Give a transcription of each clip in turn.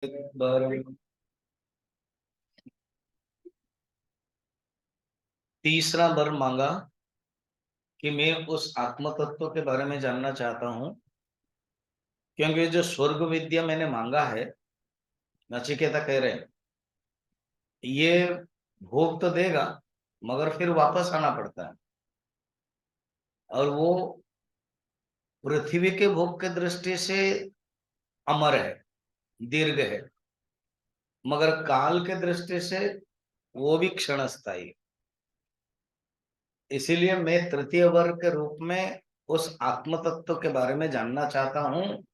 एक बार तीसरा वर मांगा कि मैं उस आत्म तत्व के बारे में जानना चाहता हूँ, क्योंकि जो स्वर्ग विद्या मैंने मांगा है, नचिकेता कह रहे हैं, ये भोग तो देगा मगर फिर वापस आना पड़ता है। और वो पृथ्वी के भोग के दृष्टि से अमर है, दीर्घ है, मगर काल के दृष्टि से वो भी क्षणस्थायी है। इसीलिए मैं तृतीय वर्ग के रूप में उस आत्म तत्व के बारे में जानना चाहता हूँ।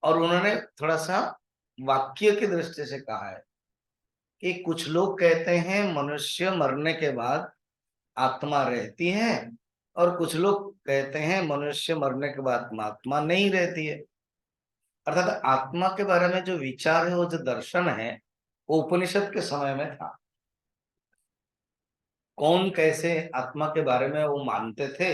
और उन्होंने थोड़ा सा वाक्य की दृष्टि से कहा है कि कुछ लोग कहते हैं मनुष्य मरने के बाद आत्मा रहती है, और कुछ लोग कहते हैं मनुष्य मरने के बाद आत्मा नहीं रहती है। अर्थात आत्मा के बारे में जो विचार है, वो जो दर्शन है, वो उपनिषद के समय में था। कौन कैसे आत्मा के बारे में वो मानते थे,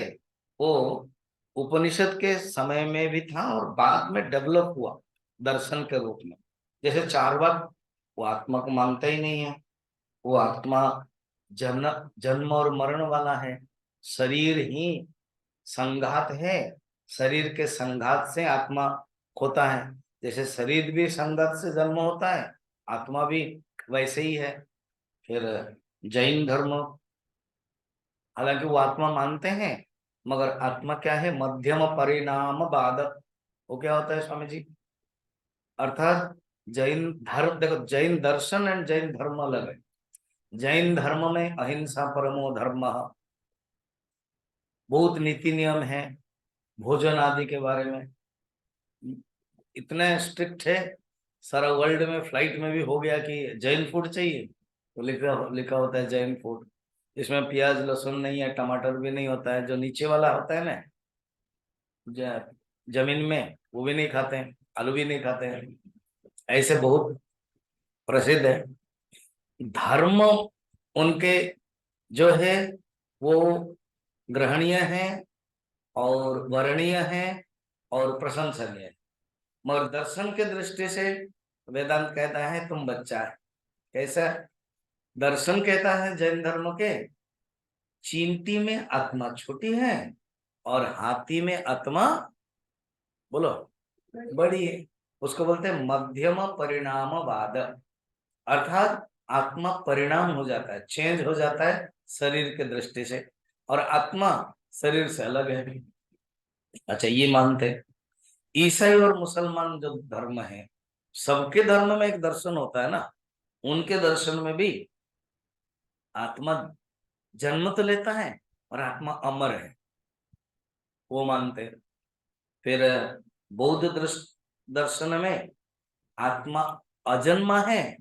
वो उपनिषद के समय में भी था और बाद में डेवलप हुआ दर्शन के रूप में। जैसे चार्वाक, वो आत्मा को मानता ही नहीं है। वो आत्मा जन्म जन्म और मरण वाला है, शरीर ही संघात है, शरीर के संघात से आत्मा होता है। जैसे शरीर भी संघात से जन्म होता है, आत्मा भी वैसे ही है। फिर जैन धर्म, हालांकि वो आत्मा मानते हैं, मगर आत्मा क्या है, मध्यम परिणाम बाद। वो क्या होता है स्वामी जी? अर्थात जैन धर्म, देखो जैन दर्शन एंड जैन धर्म अलग है। जैन धर्म में अहिंसा परमो धर्म, बहुत नीति नियम है, भोजन आदि के बारे में इतने स्ट्रिक्ट है। सारा वर्ल्ड में फ्लाइट में भी हो गया कि जैन फूड चाहिए, तो लिखा लिखा होता है जैन फूड। इसमें प्याज लहसुन नहीं है, टमाटर भी नहीं होता है, जो नीचे वाला होता है ना, जमीन में, वो भी नहीं खाते हैं, आलू भी नहीं खाते हैं। ऐसे बहुत प्रसिद्ध है धर्म उनके, जो है वो ग्रहणीय है और वर्णीय है और प्रशंसनीय है। मगर दर्शन के दृष्टि से वेदांत कहता है तुम बच्चा है। कैसा? दर्शन कहता है जैन धर्म के, चींटी में आत्मा छोटी है और हाथी में आत्मा, बोलो, बड़ी है। उसको बोलते हैं मध्यम परिणामवाद। अर्थात आत्मा परिणाम हो जाता है, चेंज हो जाता है शरीर के दृष्टि से, और आत्मा शरीर से अलग है। अच्छा, ये मानते हैं। ईसाई और मुसलमान जो धर्म है, सबके धर्म में एक दर्शन होता है ना, उनके दर्शन में भी आत्मा जन्म तो लेता है और आत्मा अमर है, वो मानते हैं। फिर बौद्ध दर्शन में आत्मा अजन्मा है,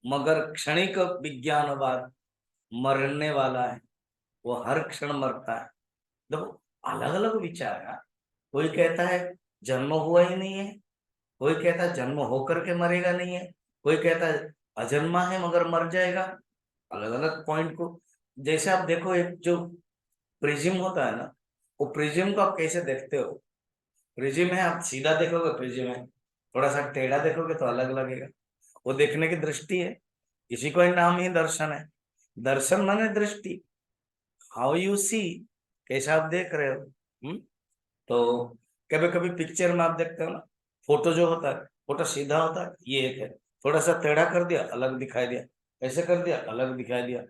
मगर क्षणिक विज्ञानवाद, मरने वाला है, वो हर क्षण मरता है। देखो, अलग अलग विचार है। कोई कहता है जन्म हुआ ही नहीं है, कोई कहता है जन्म होकर के मरेगा नहीं है, कोई कहता है अजन्मा है मगर मर जाएगा। अलग अलग पॉइंट को, जैसे आप देखो, एक जो प्रिज्म होता है ना, वो प्रिज्म को आप कैसे देखते हो? प्रिज्म है, आप सीधा देखोगे प्रिज्म है, थोड़ा सा टेढ़ा देखोगे तो अलग लगेगा। वो देखने की दृष्टि है, इसी को ही नाम ही दर्शन है। दर्शन माने दृष्टि, हाउ यू सी, कैसा आप देख रहे हो। तो कभी कभी पिक्चर में आप देखते हो ना, फोटो जो होता है, फोटो सीधा होता है, ये एक है, थोड़ा सा टेढ़ा कर दिया अलग दिखाई दिया, ऐसे कर दिया अलग दिखाई दिया।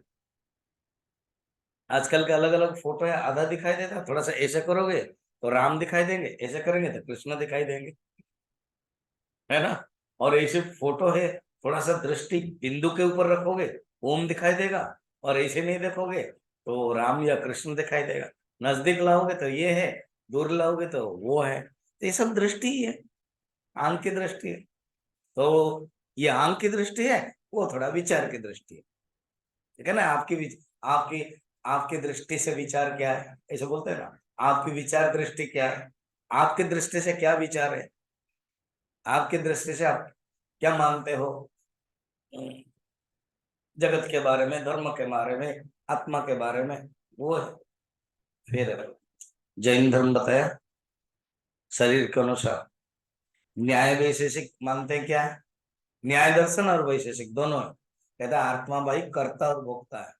आजकल के अलग अलग फोटो है, आधा दिखाई देता है, थोड़ा सा ऐसे करोगे तो राम दिखाई देंगे, ऐसे करेंगे तो कृष्ण दिखाई देंगे, है ना। और ऐसे फोटो है, थोड़ा सा दृष्टि बिंदु के ऊपर रखोगे, ओम दिखाई देगा, और ऐसे नहीं देखोगे तो राम या कृष्ण दिखाई देगा। नजदीक लाओगे तो ये है, दूर लाओगे तो वो है। तो ये सब दृष्टि ही है, आंख की दृष्टि है। तो ये आंख की दृष्टि है, वो थोड़ा विचार की दृष्टि है। ठीक है ना। आपकी आपकी दृष्टि से विचार क्या है, ऐसे बोलते हैं ना, आपकी विचार दृष्टि क्या है, आपकी दृष्टि से क्या विचार है, आपकी दृष्टि से आप क्या मानते हो जगत के बारे में, धर्म के बारे में, आत्मा के बारे में, वो है। फिर जैन धर्म बताया शरीर के अनुसार, न्याय वैशेषिक मानते हैं क्या है? न्याय दर्शन और वैशेषिक दोनों है। कहता है आत्मा भाई कर्ता और भोक्ता है।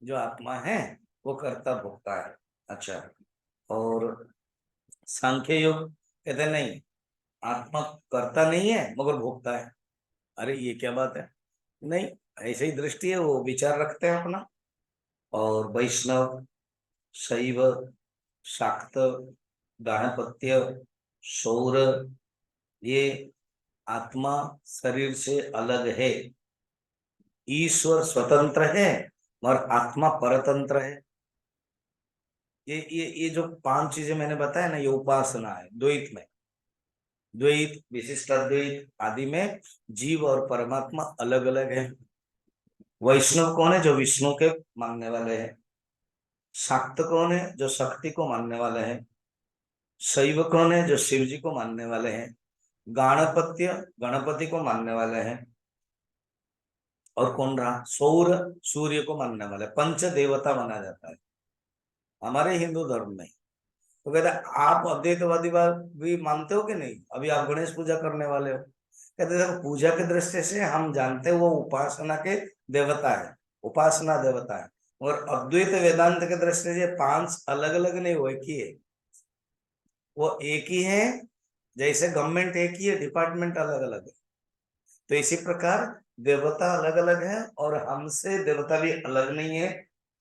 जो आत्मा है वो कर्ता भोक्ता है। अच्छा। और सांख्य योग कहते हैं नहीं, आत्मा कर्ता नहीं है मगर भोक्ता है। अरे ये क्या बात है? नहीं, ऐसे ही दृष्टि है, वो विचार रखते हैं अपना। और वैष्णव, शैव, शाक्त, गाणपत्य, सौर, ये आत्मा शरीर से अलग है। ईश्वर स्वतंत्र है और आत्मा परतंत्र है। ये जो पांच चीजें मैंने बताया ना, ये उपासना है द्वैत में। द्वैत, विशिष्ट अद्वैत आदि में जीव और परमात्मा अलग अलग है। वैष्णव कौन है? जो विष्णु के मानने वाले हैं। शाक्त कौन है? जो शक्ति को मानने वाले हैं। शैव कौन है? जो शिव जी को मानने वाले हैं। गाणपत्य गणपति को मानने वाले हैं। और कौन रहा? सौर, सूर्य को मानने वाले। पंच देवता माना जाता है हमारे हिंदू धर्म में। तो कहते हैं, आप अद्वैतवादी बात भी मानते हो कि नहीं? अभी आप गणेश पूजा करने वाले हो। कहते हैं, देखो पूजा की दृष्टि से हम जानते हैं वो उपासना के देवता है, उपासना देवता है। और अद्वैत वेदांत के दृष्टि से पांच अलग अलग नहीं, वो एक ही है। वो एक ही है। जैसे गवर्नमेंट एक ही है, डिपार्टमेंट अलग अलग है। तो इसी प्रकार देवता अलग अलग है और हमसे देवता भी अलग नहीं है,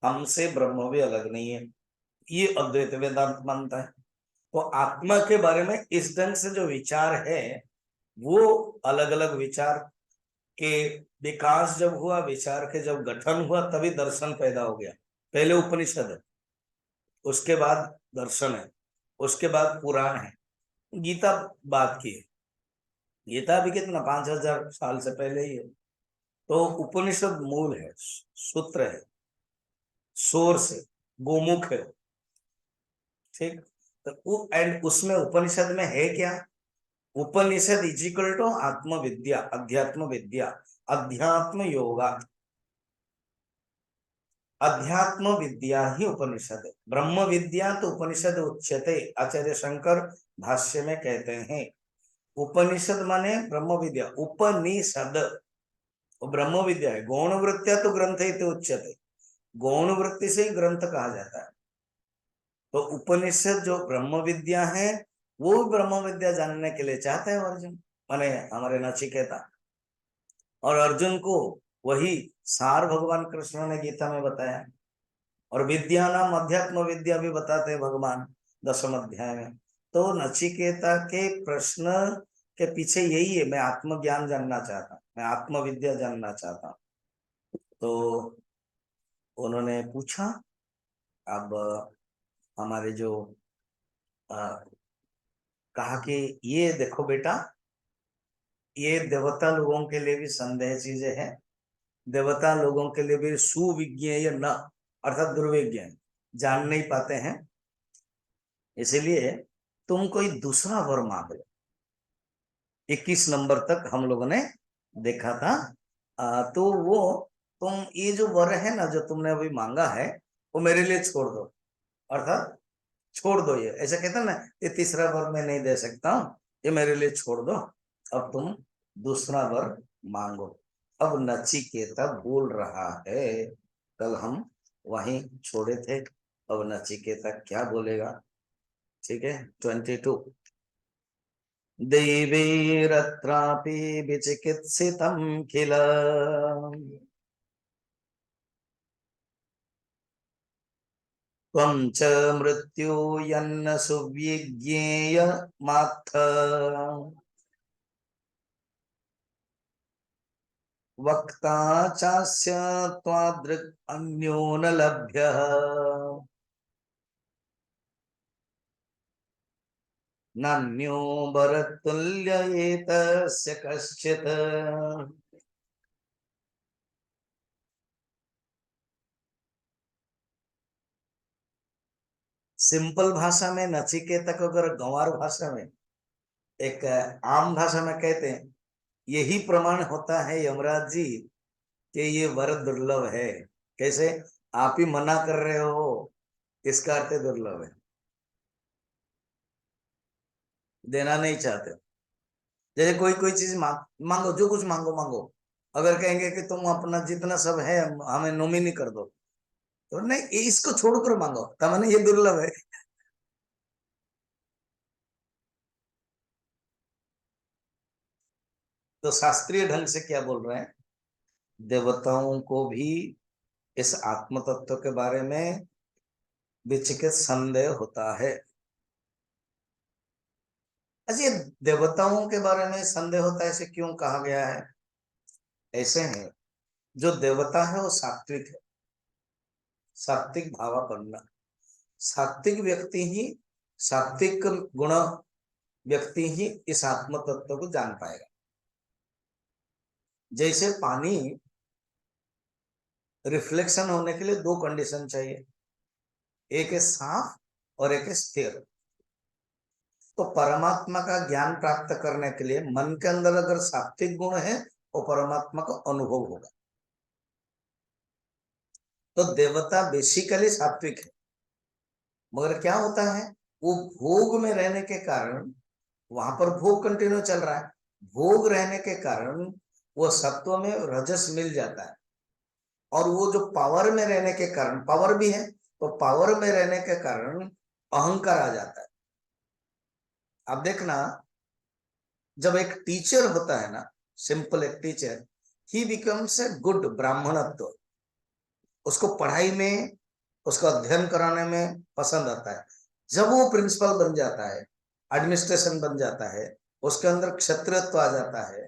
हमसे ब्रह्म भी अलग नहीं है। ये अद्वैत वेदांत मानता है। तो आत्मा के बारे में इस ढंग से जो विचार है, वो अलग अलग विचार के विकास जब हुआ, विचार के जब गठन हुआ, तभी दर्शन पैदा हो गया। पहले उपनिषद है, उसके बाद दर्शन है, उसके बाद पुराण है, गीता बात की है। गीता अभी कितना 5000 साल से पहले ही है। तो उपनिषद मूल है, सूत्र है, सोर्स है, गोमुख है। ठीक। तो एंड उसमें उपनिषद में है क्या? उपनिषद इज इक्वल टू आत्म विद्या, अध्यात्म विद्या, अध्यात्म योगा। अध्यात्म विद्या ही उपनिषद है। ब्रह्म विद्या तो उपनिषद उच्यते, आचार्य शंकर भाष्य में कहते हैं। उपनिषद माने ब्रह्म विद्या, उपनिषद वो ब्रह्म विद्या है। गौण वृत्तिया तो ग्रंथ ही तो उच्यते, गौण वृत्ति से ही ग्रंथ कहा जाता है। तो उपनिषद जो ब्रह्म विद्या है, वो भी ब्रह्म विद्या जानने के लिए चाहते हैं अर्जुन, माने हमारे नचिकेता। और अर्जुन को वही सार भगवान कृष्ण ने गीता में बताया। और विद्या नाम अध्यात्म विद्या भी बताते हैं भगवान 10वें अध्याय में। तो नचिकेता के प्रश्न के पीछे यही है, मैं आत्मज्ञान जानना चाहता हूँ, मैं आत्मविद्या जानना चाहता हूँ। तो उन्होंने पूछा। अब हमारे जो आ, कहा कि ये देखो बेटा, ये देवता लोगों के लिए भी संदेह चीजें हैं। देवता लोगों के लिए भी सुविज्ञेय न, अर्थात दुर्विज्ञ, जान नहीं पाते हैं। इसलिए तुम कोई दूसरा वर मांग लो। 21 नंबर तक हम लोगों ने देखा था। तो वो तुम ये जो वर है ना, जो तुमने अभी मांगा है, वो मेरे लिए छोड़ दो। अर्थात छोड़ दो, ये ऐसा कहते हैं ना, ये तीसरा वर मैं नहीं दे सकता हूँ, ये मेरे लिए छोड़ दो। अब तुम दूसरा वर मांगो। अब नचिकेता बोल रहा है। कल हम वहीं छोड़े थे। अब नचिकेता क्या बोलेगा? ठीक है, 22। देवैरत्रापि विचिकित्सितं किल त्वं च मृत्यु यन्न सुविज्ञेयमात्थ वक्ता चास्य त्वादृक् अन्यो न लभ्यः नान्यो भरतुल्य एतस्य कश्चित्। सिंपल भाषा में नचिकेता को अगर गंवार भाषा में, एक आम भाषा में कहते हैं, यही प्रमाण होता है यमराज जी कि ये वर दुर्लभ है। कैसे? आप ही मना कर रहे हो, इसका अर्थ दुर्लभ है। देना नहीं चाहते। जैसे कोई कोई चीज मांगो, जो कुछ मांगो मांगो, अगर कहेंगे कि तुम अपना जितना सब है हमें नॉमिनी कर दो, तो नहीं, इसको छोड़कर मांगो, तमने ये दुर्लभ है। तो शास्त्रीय ढंग से क्या बोल रहे हैं, देवताओं को भी इस आत्म तत्व के बारे में विचिकित संदेह होता है। अच्छा, ये देवताओं के बारे में संदेह होता है, ऐसे क्यों कहा गया है? ऐसे है, जो देवता है वो सात्विक है, सात्विक भावापन्न। सात्विक व्यक्ति ही, सात्विक गुण व्यक्ति ही इस आत्म तत्व को जान पाएगा। जैसे पानी रिफ्लेक्शन होने के लिए दो कंडीशन चाहिए, एक है साफ और एक है स्थिर। तो परमात्मा का ज्ञान प्राप्त करने के लिए मन के अंदर अगर सात्विक गुण है तो परमात्मा का अनुभव होगा। तो देवता बेसिकली सात्विक है, मगर क्या होता है, वो भोग में रहने के कारण, वहां पर भोग कंटिन्यू चल रहा है, भोग रहने के कारण वो सत्व में रजस मिल जाता है, और वो जो पावर में रहने के कारण, पावर भी है तो पावर में रहने के कारण अहंकार आ जाता है। आप देखना, जब एक टीचर होता है ना, सिंपल एक teacher, he becomes a good ब्राह्मणत्व, उसको पढ़ाई में, उसको अध्ययन कराने में पसंद आता है। जब वो प्रिंसिपल बन जाता है, एडमिनिस्ट्रेशन बन जाता है, उसके अंदर क्षत्रियत्व आ जाता है,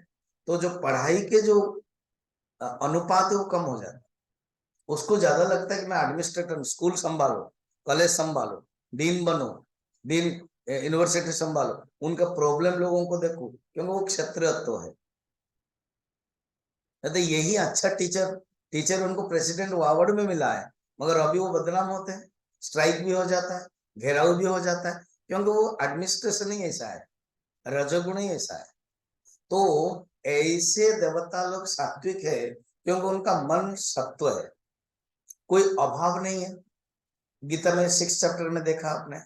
तो जो पढ़ाई के जो अनुपात है वो कम हो जाता है। उसको ज्यादा लगता है कि मैं एडमिनिस्ट्रेटर, स्कूल संभालो, कॉलेज संभालो, डीन बनो, डीन यूनिवर्सिटी संभालो, उनका प्रॉब्लम लोगों को देखो, क्योंकि वो क्षत्रियत्व है। तो यही अच्छा टीचर, टीचर उनको प्रेसिडेंट अवार्ड में मिला है, मगर अभी वो बदनाम होते हैं, स्ट्राइक भी हो जाता है, घेराव भी हो जाता है, क्योंकि वो एडमिनिस्ट्रेशन ही ऐसा है, रजोगुण ही ऐसा है। तो ऐसे देवता लोग सात्विक है क्योंकि उनका मन सत्व है, कोई अभाव नहीं है। गीता में 6 चैप्टर में देखा आपने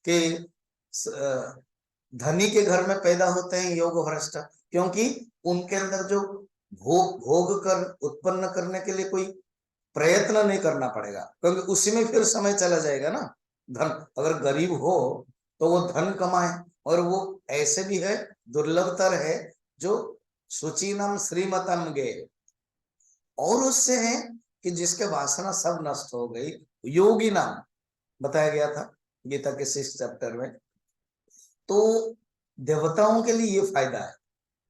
कि धनी के घर में पैदा होते हैं योग भ्रष्ट, क्योंकि उनके अंदर जो भोग भोग कर उत्पन्न करने के लिए कोई प्रयत्न नहीं करना पड़ेगा, क्योंकि उसी में फिर समय चला जाएगा ना। धन, अगर गरीब हो तो वो धन कमाए, और वो ऐसे भी है, दुर्लभतर है, जो सुचीनम श्रीमतम गे, और उससे है कि जिसके वासना सब नष्ट हो गई, योगी नाम बताया गया था गीता के 6 चैप्टर में। तो देवताओं के लिए ये फायदा है,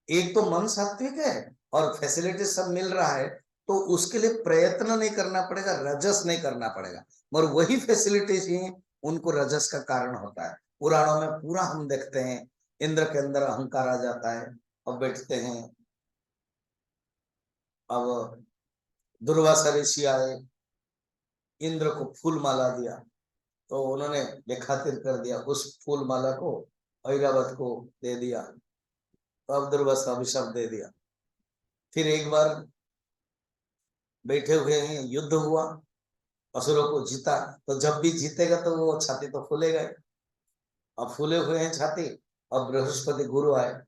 एक तो मन सात्विक है और फैसिलिटी सब मिल रहा है, तो उसके लिए प्रयत्न नहीं करना पड़ेगा, रजस नहीं करना पड़ेगा, मगर वही फैसिलिटीज ही उनको रजस का कारण होता है। पुराणों में पूरा हम देखते हैं, इंद्र के अंदर अहंकार आ जाता है, अब बैठते हैं। अब दुर्वासा ऋषि आए, इंद्र को फूल माला दिया, तो उन्होंने बेखातिर कर दिया, उस फूल माला को ऐरावत को दे दिया, तो अब दुर्वासा अभिशाप दे दिया। फिर एक बार बैठे हुए हैं, युद्ध हुआ, असुरों को जीता, तो जब भी जीतेगा तो वो छाती तो फूलेगा। अब फूले हुए हैं छाती, अब बृहस्पति गुरु आए,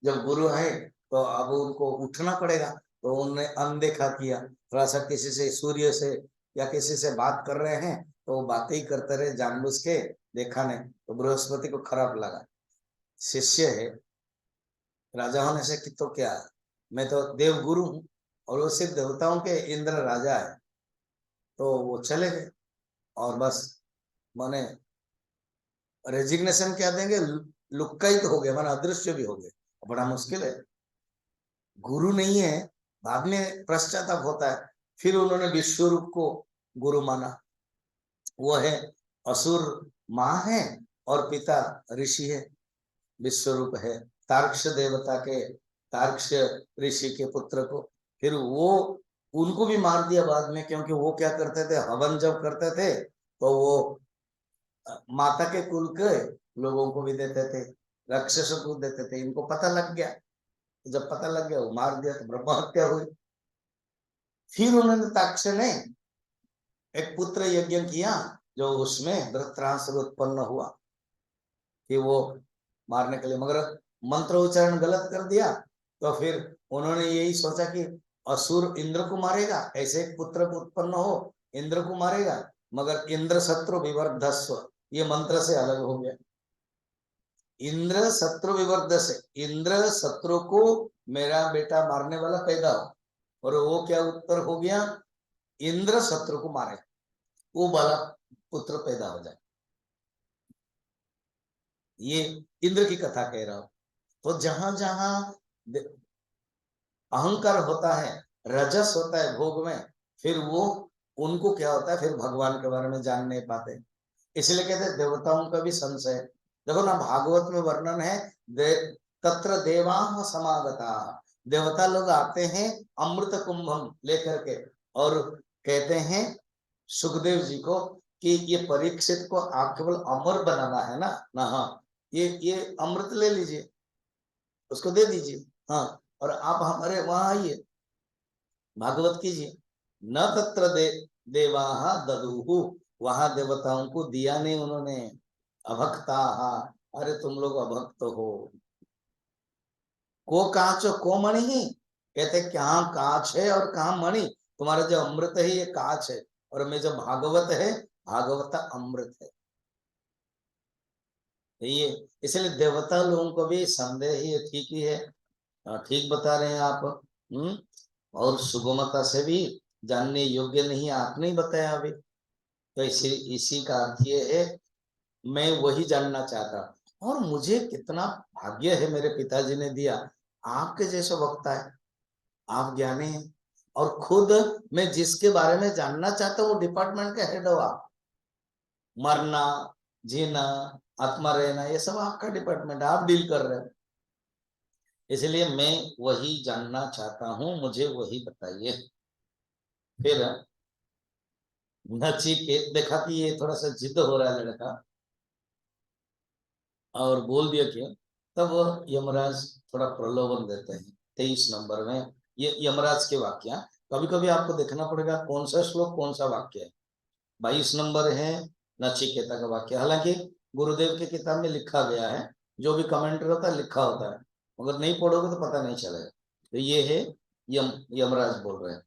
जब गुरु आए तो अब उनको उठना पड़ेगा, तो उन्होंने अनदेखा किया, थोड़ा सा किसी से, सूर्य से या किसी से बात कर रहे हैं तो वो बातें ही करते रहे जानबूझ के, देखा नहीं, तो बृहस्पति को खराब लगा। शिष्य है, राजा होने से कि तो क्या, मैं तो देव गुरु हूँ, और वो सिर्फ देवताओं के इंद्र राजा है। तो वो चले गए, और बस माने रेजिग्नेशन क्या देंगे, लुक्कायित हो गए, माना अदृश्य भी हो गए। बड़ा मुश्किल है, गुरु नहीं है, बाद में पश्चाताप होता है। फिर उन्होंने विश्वरूप को गुरु माना, वो है असुर माँ है और पिता ऋषि है, विश्वरूप है, तार्क्ष देवता के, तार्क्ष ऋषि के पुत्र को। फिर वो उनको भी मार दिया बाद में, क्योंकि वो क्या करते थे, हवन जब करते थे तो वो माता के कुल के लोगों को भी देते थे, राक्षसों को देते थे। इनको पता लग गया, जब पता लग गया वो मार दिया, तो ब्रह्म हत्या हुई। फिर उन्होंने ताक्ष ने एक पुत्र यज्ञ किया, जो उसमें वृत्रासुर उत्पन्न हुआ कि वो मारने के लिए, मगर मंत्र उच्चारण गलत कर दिया तो फिर उन्होंने यही सोचा कि असुर इंद्र को मारेगा, ऐसे एक पुत्र उत्पन्न हो इंद्र को मारेगा, मगर इंद्र शत्रु विवर्धस्व ये मंत्र से अलग हो गया। इंद्र शत्रु विवर्ध से इंद्र शत्रु को मेरा बेटा मारने वाला पैदा हो, और वो क्या उत्तर हो गया, इंद्र शत्रु को मारे, वो वाला पुत्र पैदा हो जाए। ये इंद्र की कथा कह रहा हूं। तो जहां जहां अहंकार होता है, रजस होता है भोग में, फिर वो उनको क्या होता है, फिर भगवान के बारे में जान नहीं पाते। इसलिए कहते हैं देवताओं का भी संशय। देखो ना, भागवत में वर्णन है तत्र देवाः समागता, देवता लोग आते हैं अमृत कुंभम लेकर के, और कहते हैं सुखदेव जी को कि ये परीक्षित को आप केवल अमर बनाना है ना हाँ, ये अमृत ले लीजिए, उसको दे दीजिए, हाँ, और आप हमारे वहां आइए, भागवत कीजिए। न तत्र देवाः ददुहु, वहां देवताओं को दिया नहीं उन्होंने। अभक्ता, अरे तुम लोग अभक्त हो। को कांच को मणि ही, कहते कहाँ कांच है और कहाँ मणि, तुम्हारा जो अमृत है ये कांच है, और मैं जो भागवत है, भागवत अमृत है। ये इसलिए देवता लोगों को भी संदेह ही ठीक ही है। ठीक बता रहे हैं आप। और सुगमता से भी जानने योग्य नहीं, आपने ही बताया अभी। तो इसी का अर्थ ये है, मैं वही जानना चाहता, और मुझे कितना भाग्य है मेरे पिताजी ने दिया, आपके जैसे वक्ता है, आप ज्ञानी हैं, और खुद मैं जिसके बारे में जानना चाहता हूँ वो डिपार्टमेंट के हेड हो आप। मरना जीना आत्मा रहना ये सब आपका डिपार्टमेंट, आप डील कर रहे हो, इसलिए मैं वही जानना चाहता हूँ, मुझे वही बताइए। फिर नचिकेत देखा कि ये थोड़ा सा जिद हो रहा है लड़का, और बोल दिया क्यों, तब यमराज थोड़ा प्रलोभन देते हैं 23 नंबर में। ये यमराज के वाक्य, कभी कभी आपको देखना पड़ेगा कौन सा श्लोक कौन सा वाक्य है। 22 नंबर है नचिकेता का वाक्य, हालांकि गुरुदेव की किताब में लिखा गया है, जो भी कमेंटर होता है लिखा होता है, अगर नहीं पढ़ोगे तो पता नहीं चलेगा। तो ये है यमराज बोल रहे हैं,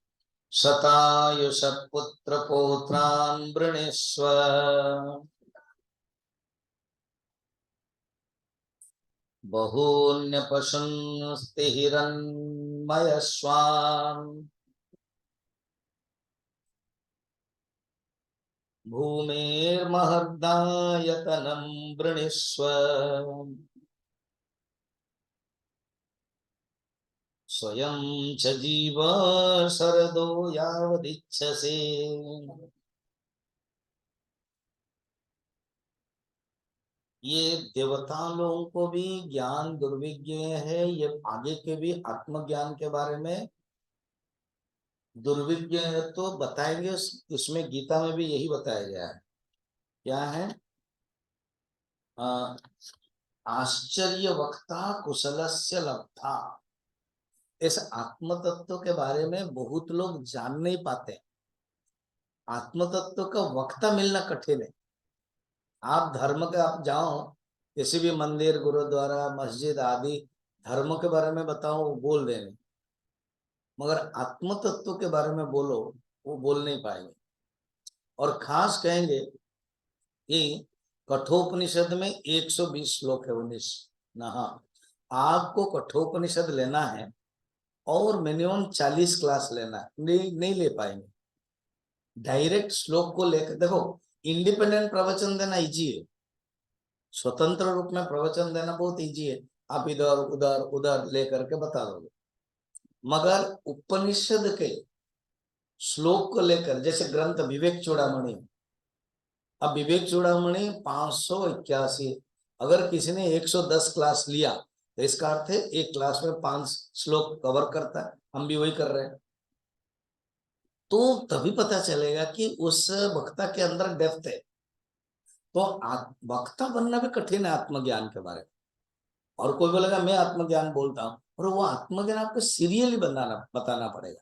शतायुष पुत्र पौत्रान् वृणीष्व, बहून्यपशुंस्ति हिरण्मयश्वान्, भूमेर्महर्दायतनं वृणीष्व, स्वयं च जीव शरदो यावदिच्छसे। ये देवता लोगों को भी ज्ञान दुर्विज्ञ है, ये आगे के भी आत्मज्ञान के बारे में दुर्विज्ञ है, तो बताएंगे। उसमें गीता में भी यही बताया गया है, क्या है, आश्चर्य वक्ता कुशलस्य लब्धा। इस आत्म तत्व के बारे में बहुत लोग जान नहीं पाते, आत्म तत्व का वक्ता मिलना कठिन है। आप धर्म के आप जाओ किसी भी मंदिर गुरुद्वारा मस्जिद आदि, धर्म के बारे में बताओ वो बोल देंगे, मगर आत्म तत्व के बारे में बोलो वो बोल नहीं पाएंगे। और खास कहेंगे कि कठोपनिषद में 120 श्लोक है, 19 नहा, आपको कठोपनिषद लेना है और मिनिमम 40 क्लास लेना है, नहीं ले पाएंगे। डायरेक्ट श्लोक को लेकर देखो, इंडिपेंडेंट प्रवचन देना इजी है, स्वतंत्र रूप में प्रवचन देना बहुत इजी है, आप इधर उधर उधर लेकर के बता दोगे। मगर उपनिषद के श्लोक को लेकर, जैसे ग्रंथ विवेक चूड़ामणि, अब विवेक चूड़ामणि 581, अगर किसी ने 110 क्लास लिया तो इसका अर्थ है एक क्लास में 5 श्लोक कवर करता है, हम भी वही कर रहे हैं। तो तभी पता चलेगा कि उस वक्ता के अंदर डेप्थ है। तो वक्ता बनना भी कठिन है आत्मज्ञान के बारे में। और कोई बोलेगा मैं आत्मज्ञान बोलता हूँ, और वो आत्मज्ञान आपको सीरियली बताना पड़ेगा।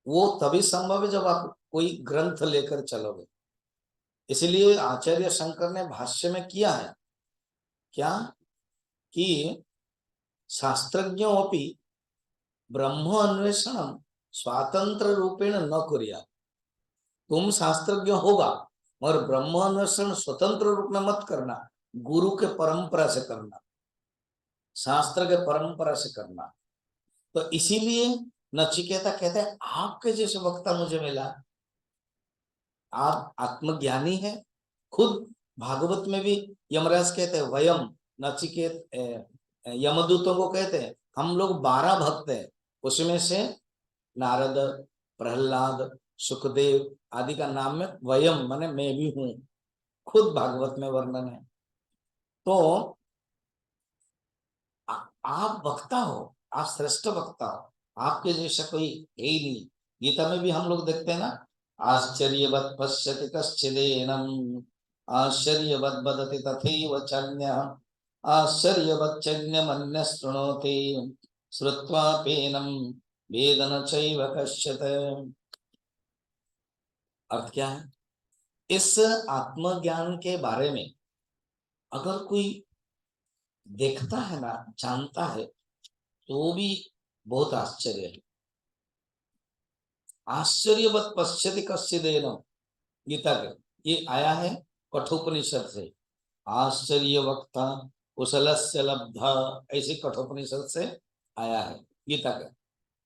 वो तभी संभव है जब आप कोई ग्रंथ लेकर चलोगे। इसलिए आचार्य शंकर ने भाष्य में किया है क्या, कि शास्त्रज्ञों अपि ब्रह्म अन्वेषण स्वातंत्र रूपेण न कुर्या। तुम शास्त्रज्ञ होगा और ब्रह्म अन्वेषण स्वतंत्र रूप में मत करना, गुरु के परंपरा से करना, शास्त्र के परंपरा से करना। तो इसीलिए नचिकेता कहते हैं आपके जैसे वक्ता मुझे मिला, आप आत्मज्ञानी है। खुद भागवत में भी यमराज कहते हैं वयम, नचिकेत यमदूतों को कहते हैं हम लोग 12 भक्त हैं, उसमें से नारद, प्रहलाद, सुखदेव आदि का नाम में वयम माने मैं भी हूं, खुद भागवत में वर्णन है। तो आप वक्ता हो, आप श्रेष्ठ वक्ता हो, आपके जैसा कोई है ही नहीं। गीता में भी हम लोग देखते हैं ना, आश्चर्यवत् पश्यति कश्चिदेनम आश्चर्यवत् वदति तथैव चान्यः आश्चर्यवच्चन्यमन्यः शृणोति श्रुत्वाप्येनं वेद न चैव कश्चित्। अर्थ क्या है? इस आत्मज्ञान के बारे में अगर कोई देखता है ना, जानता है, तो भी बहुत आश्चर्य है। आश्चर्यवत् पश्यति कश्चिदेन, गीता के ये आया है कठोपनिषद से। आश्चर्य वक्ता कुशलस्य लब्धा, ऐसे कठोपनिषद से आया है गीता का,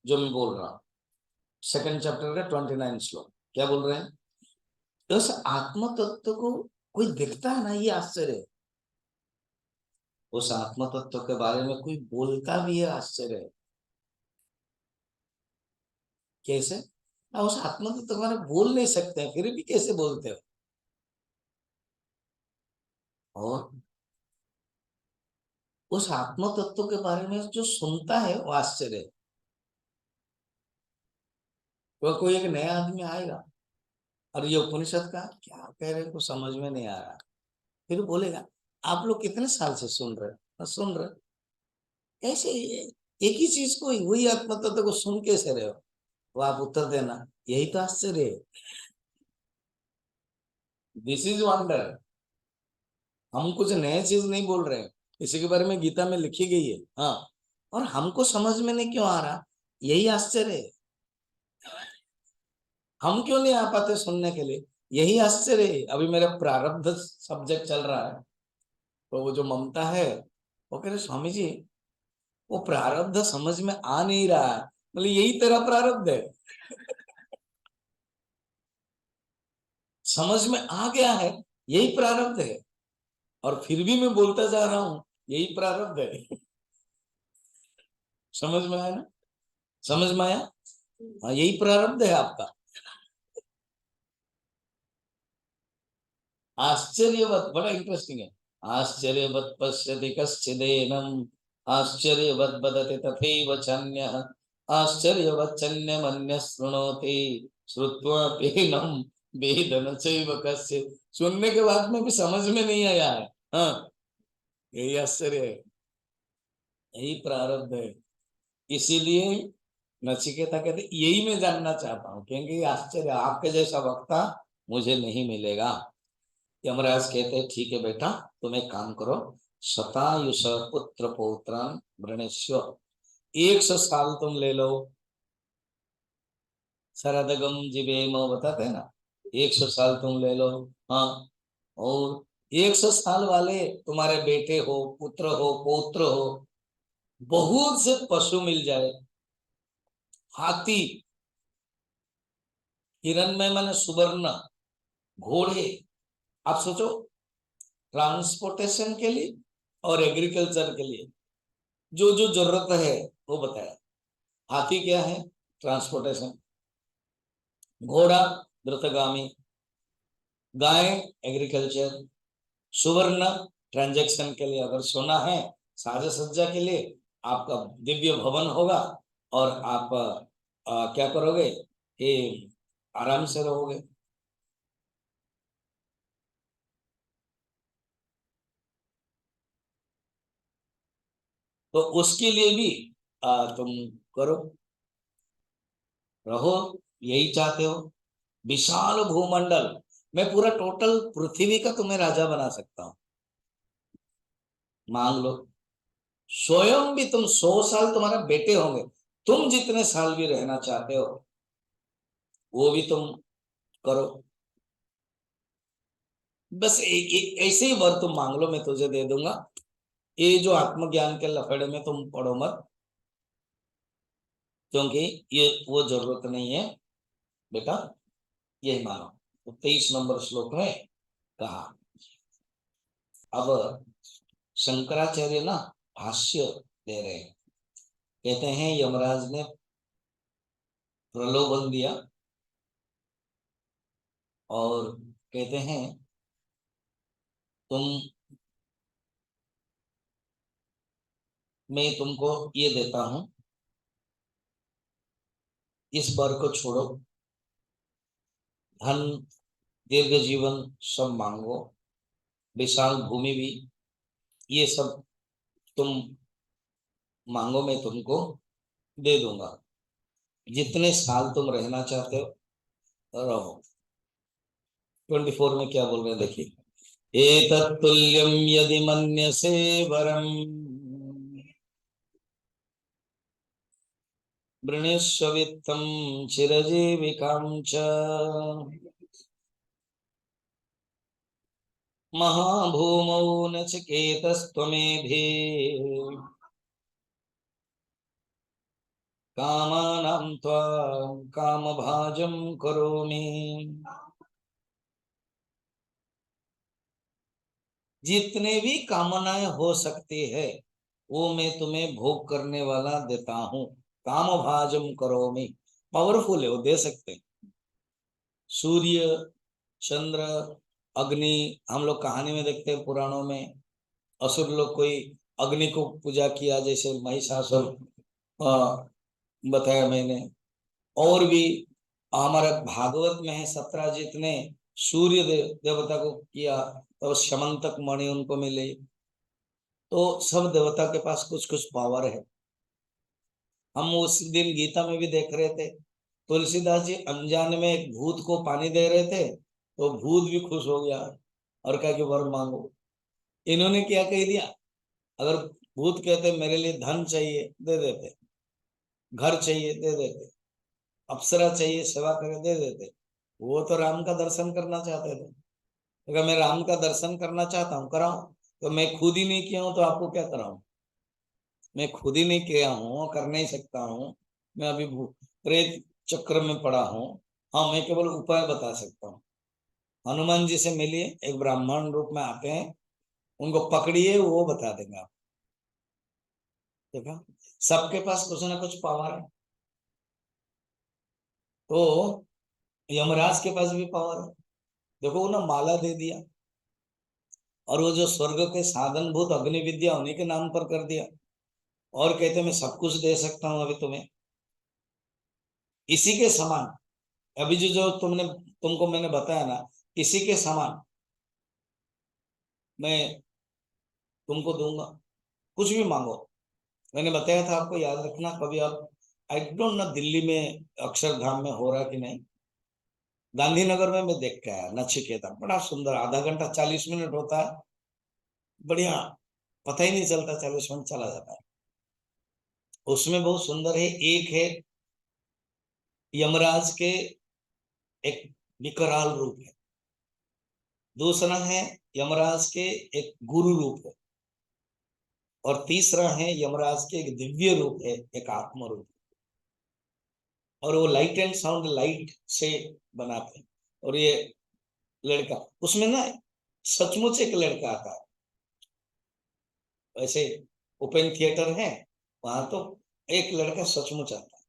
जो मैं बोल रहा हूं। 2nd चैप्टर का 29 श्लोक क्या बोल रहे हैं? उस आत्म तत्व को कोई देखता है ना, ये आश्चर्य है। उस आत्म तत्व के बारे में कोई बोलता भी है, आश्चर्य है। कैसे? ना उस आत्म तत्व के बारे में बोल नहीं सकते हैं, फिर भी कैसे बोलते हो? और उस आत्म तत्व के बारे में जो सुनता है वो आश्चर्य है। तो कोई एक नया आदमी आएगा और ये उपनिषद का क्या कह रहे हैं को समझ में नहीं आ रहा, फिर बोलेगा आप लोग कितने साल से सुन रहे हो? सुन रहे ऐसे एक ही चीज को, वही आत्म तत्व को सुन कैसे रहे हो? वो आप उत्तर देना, यही तो आश्चर्य है। This is wonder. हम कुछ नए चीज नहीं बोल रहे हैं, इसी के बारे में गीता में लिखी गई है। हाँ, और हमको समझ में नहीं क्यों आ रहा, यही आश्चर्य है। हम क्यों नहीं आ पाते सुनने के लिए, यही आश्चर्य है। अभी मेरा प्रारब्ध सब्जेक्ट चल रहा है, तो वो जो ममता है वो कह रहे स्वामी जी वो प्रारब्ध समझ में आ नहीं रहा है। मतलब यही तेरा प्रारब्ध है, समझ में आ गया है, यही प्रारब्ध है, और फिर भी मैं बोलता जा रहा हूं, यही प्रारब्ध है। समझ में आया ना? समझ में आया? हाँ, यही प्रारब्ध है आपका। आश्चर्यवत, बड़ा इंटरेस्टिंग है। आश्चर्यवत पश्यति कश्चिदेनम आश्चर्यवत वदति तथैव चान्यः आश्चर्यवच्चन्यमन्यः शृणोति श्रुत्वाप्येनं वेद न चैव कश्चित्। सुनने के बाद में भी समझ में नहीं आया है। हाँ, यही आश्चर्य है, यही प्रारब्ध है। इसीलिए नचिकेता कहते यही मैं जानना चाहता हूँ, क्योंकि आश्चर्य आपके जैसा वक्ता मुझे नहीं मिलेगा। यमराज कहते हैं ठीक है बेटा, तुम एक काम करो, शतायुष पुत्र पौत्रान वृणेश्व, 100 साल तुम ले लो। शरदगम जीवेम बताते हैं ना, 100 साल तुम ले लो। हाँ, और 100 साल वाले तुम्हारे बेटे हो, पुत्र हो, पौत्र हो, बहुत से पशु मिल जाए, हाथी, हिरणमय माने सुवर्ण, घोड़े। आप सोचो, ट्रांसपोर्टेशन के लिए और एग्रीकल्चर के लिए जो जो जरूरत है वो बताया। हाथी क्या है? ट्रांसपोर्टेशन। घोड़ा द्रुतगामी, गाय एग्रीकल्चर, सुवर्ण ट्रांजैक्शन के लिए, अगर सोना है साज सज्जा के लिए, आपका दिव्य भवन होगा और आप क्या करोगे, ये आराम से रहोगे। तो उसके लिए भी तुम करो, रहो, यही चाहते हो। विशाल भूमंडल, मैं पूरा टोटल पृथ्वी का तुम्हें राजा बना सकता हूँ, मांग लो। स्वयं भी तुम 100 साल तुम्हारे बेटे होंगे, तुम जितने साल भी रहना चाहते हो वो भी तुम करो। बस ऐसे ही वर तुम मांग लो, मैं तुझे दे दूंगा। ये जो आत्मज्ञान के लफड़े में तुम पढ़ो मत, क्योंकि ये वो जरूरत नहीं है बेटा, यही मानो। तो 23 नंबर श्लोक में कहा। अब शंकराचार्य ना भाष्य दे रहे हैं, कहते हैं यमराज ने प्रलोभन दिया और कहते हैं तुम, मैं तुमको ये देता हूं, इस वर को छोड़ो, धन दीर्घ जीवन सब मांगो, विशाल भूमि भी, ये सब तुम मांगो, मैं तुमको दे दूंगा, जितने साल तुम रहना चाहते हो रहो। 24 में क्या बोल रहे हैं देखिए। एतत्तुल्यं यदि मन्यसे वरम वृणीष्व वित्तं चिरजीविकां च महाभूमौ नचिकेतस्त्वमेधि कामानां त्वां कामभाजं करोमि। जितने भी कामनाएं हो सकती है वो मैं तुम्हें भोग करने वाला देता हूँ। काम भाजम करोमि, पावरफुल है वो, दे सकते हैं। सूर्य, चंद्र, अग्नि, हम लोग कहानी में देखते हैं पुराणों में, असुर लोग कोई अग्नि को पूजा किया, जैसे महिषासुर बताया मैंने। और भी हमारे भागवत में है, 17 ने सूर्य देवता को किया तो समंतक मणि उनको मिले। तो सब देवता के पास कुछ कुछ पावर है। हम उस दिन गीता में भी देख रहे थे, तुलसीदास जी अनजान में एक भूत को पानी दे रहे थे, तो भूत भी खुश हो गया और कहा कि वर मांगो। इन्होंने क्या कह दिया, अगर भूत कहते मेरे लिए धन चाहिए दे देते, घर चाहिए दे देते, अप्सरा चाहिए सेवा करे दे देते। वो तो राम का दर्शन करना चाहते थे। अगर मैं राम का दर्शन करना चाहता हूँ कराऊं, तो मैं खुद ही नहीं किया हूं तो आपको क्या कराऊं। मैं खुद ही नहीं किया हूँ, कर नहीं सकता हूँ, मैं अभी प्रेत चक्र में पड़ा हूँ। हाँ, मैं केवल उपाय बता सकता हूँ। हनुमान जी से मिलिए, एक ब्राह्मण रूप में आते हैं, उनको पकड़िए, वो बता देंगे आप। देखा, सबके पास कुछ ना कुछ पावर है। तो यमराज के पास भी पावर है। देखो, उन्हें माला दे दिया और वो जो स्वर्ग के साधन भूत अग्नि विद्या उन्हीं के नाम पर कर दिया, और कहते मैं सब कुछ दे सकता हूँ अभी तुम्हें, इसी के समान। अभी जो जो तुमको मैंने बताया ना, इसी के समान मैं तुमको दूंगा, कुछ भी मांगो। मैंने बताया था आपको, याद रखना कभी आप, आई डोंट नो दिल्ली में अक्षरधाम में हो रहा कि नहीं, गांधीनगर में मैं देख के आया, नचिकेता बड़ा सुंदर, आधा घंटा 40 मिनट होता है, बढ़िया, पता ही नहीं चलता 40 मिनट चला जाता है। उसमें बहुत सुंदर है, एक है यमराज के एक विकराल रूप है, दूसरा है यमराज के एक गुरु रूप है, और तीसरा है यमराज के एक दिव्य रूप है, एक आत्म रूप। और वो लाइट एंड साउंड लाइट से बनाते हैं। और ये लड़का उसमें ना सचमुच एक लड़का आता है, वैसे ओपन थिएटर है वहां, तो एक लड़का सचमुच आता है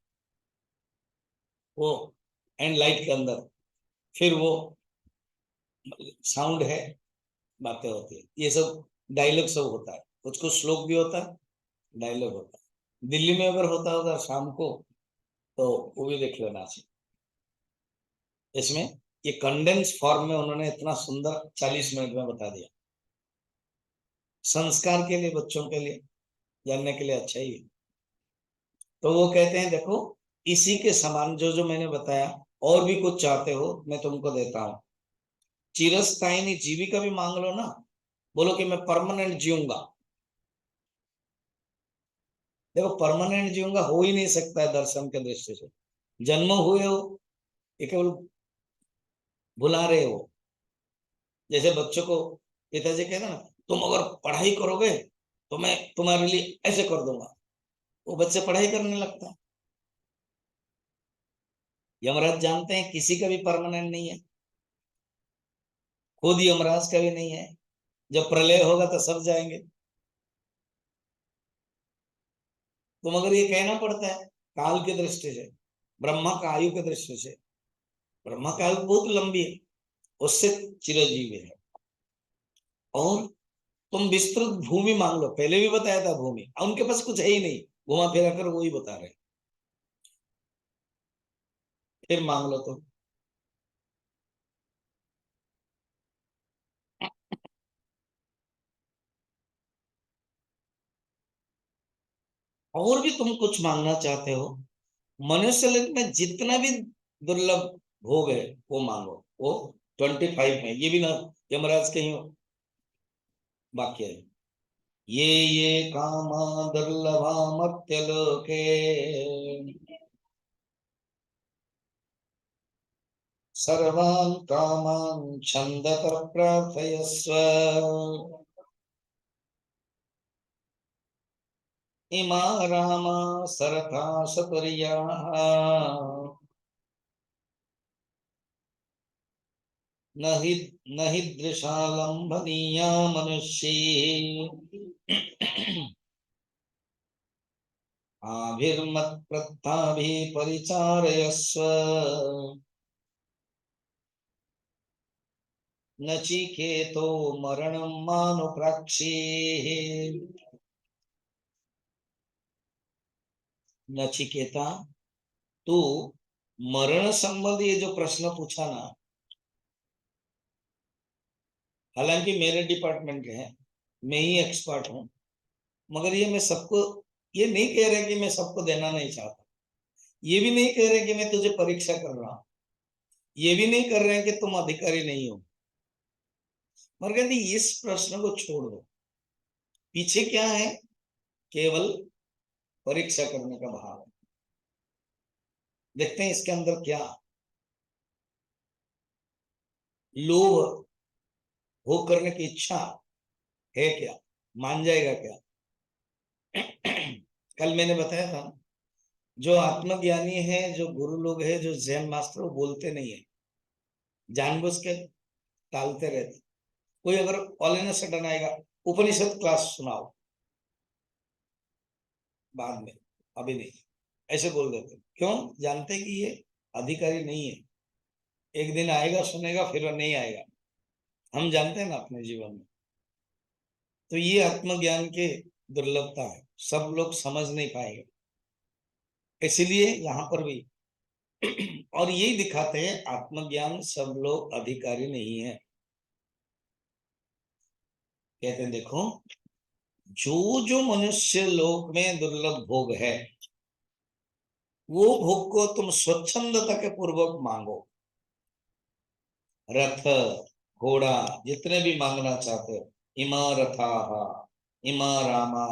वो, एंड लाइट के अंदर, फिर वो साउंड है, बातें होती है, ये सब डायलॉग सब होता है, कुछ कुछ श्लोक भी होता है, डायलॉग होता है। दिल्ली में अगर होता होगा शाम को तो वो भी देख लेना चाहिए। इसमें ये कंडेंस फॉर्म में उन्होंने इतना सुंदर 40 मिनट में बता दिया, संस्कार के लिए, बच्चों के लिए जानने के लिए अच्छा ही है। तो वो कहते हैं देखो, इसी के समान जो जो मैंने बताया, और भी कुछ चाहते हो मैं तुमको देता हूँ। चिरस्थायी जीविका भी मांग लो ना, बोलो कि मैं परमानेंट जीऊंगा, देखो परमानेंट जीवन का हो ही नहीं सकता है दर्शन के दृष्टि से। जन्म हुए हो ये केवल भुला रहे हो। जैसे बच्चों को पिताजी कहते ना, तुम अगर पढ़ाई करोगे तो मैं तुम्हारे लिए ऐसे कर दूंगा, वो बच्चे पढ़ाई करने लगता है। यमराज जानते हैं किसी का भी परमानेंट नहीं है, खुद यमराज का भी नहीं है। जब प्रलय होगा तो सब जाएंगे। तो मगर ये कहना पड़ता है काल की दृष्टि से, ब्रह्मा का आयु की दृष्टि से। ब्रह्मा की आयु बहुत लंबी है, उससे चिरंजीवी है। और तुम विस्तृत भूमि मांग लो, पहले भी बताया था भूमि, उनके पास कुछ है ही नहीं, घुमा फिरा कर वही बता रहे। फिर मांग लो तुम। और भी तुम कुछ मांगना चाहते हो, मनुष्य लोक में जितना भी दुर्लभ भोग है वो मांगो। वो 25 में ये भी ना यमराज के ही वाक्य है। ये कामा दुर्लभा मर्त्यलोके सर्वान् कामान् छन्दत प्रार्थयस्व इमा रामा सरथा सपर्याः न हि न हि दृशालम्भनीया मनुष्ये आभिर्मत्प्रत्ताभिः परिचारयस्व नचिकेतो मरणं मानुप्राक्षेः। नचिकेता, तू मरण संबंधी ये जो प्रश्न पूछा ना, हालांकि मेरे डिपार्टमेंट के हैं, मैं ही एक्सपर्ट हूं, मगर ये मैं सबको ये नहीं कह रहे कि मैं सबको देना नहीं चाहता। ये भी नहीं कह रहे कि मैं तुझे परीक्षा कर रहा हूं। ये भी नहीं कर रहे हैं कि तुम अधिकारी नहीं हो। मगर कहते इस प्रश्न को छोड़ दो, पीछे क्या है, केवल परीक्षा करने का भाव है। देखते हैं इसके अंदर क्या लोभ, भोग करने की इच्छा है क्या, मान जाएगा क्या। कल मैंने बताया था, जो आत्मज्ञानी है, जो गुरु लोग है, जो जैन मास्टर, वो बोलते नहीं है, जानबूझ के टालते रहते। कोई अगर ऑल इन सडन आएगा, उपनिषद क्लास सुनाओ, बाद में, अभी नहीं, ऐसे बोल देते। क्यों? जानते कि ये अधिकारी नहीं है, एक दिन आएगा सुनेगा फिर वो नहीं आएगा। हम जानते हैं ना अपने जीवन में। तो ये आत्मज्ञान के दुर्लभता है, सब लोग समझ नहीं पाएंगे, इसलिए यहाँ पर भी और यही दिखाते हैं आत्मज्ञान सब लोग अधिकारी नहीं है। कहते हैं देखो, जो जो मनुष्य लोक में दुर्लभ भोग है, वो भोग को तुम स्वच्छंदता के पूर्वक मांगो। रथ, घोड़ा, जितने भी मांगना चाहते हो, इमा रथा, इमा रामा,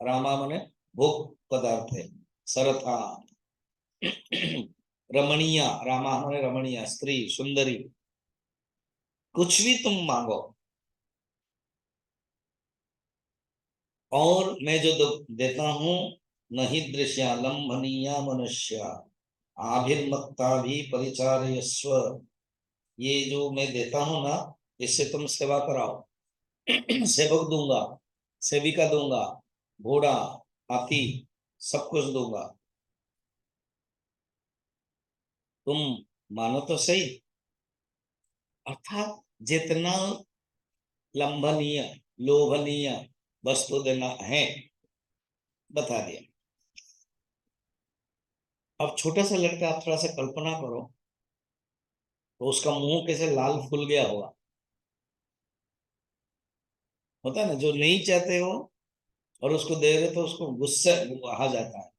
रामा माने भोग पदार्थ है, सरथा रमणीय, रामा माने रमणीय, स्त्री सुंदरी, कुछ भी तुम मांगो। और मैं जो देता हूं, नहीं दृश्या लंभनीया मनुष्य आभिर्मत्ता भी परिचारयस्व, ये जो मैं देता हूं ना, इससे तुम सेवा कराओ। सेवक दूंगा, सेविका दूंगा, घोड़ा, हाथी, सब कुछ दूंगा। तुम मानो तो सही। अर्थात जितना लंभनीय, लोभनीय वस्तु देना है, बता दिया। अब छोटा सा लड़का, आप थोड़ा सा कल्पना करो, तो उसका मुंह कैसे लाल फूल गया होगा। होता है ना, जो नहीं चाहते हो और उसको दे रहे तो उसको गुस्सा आ जाता है।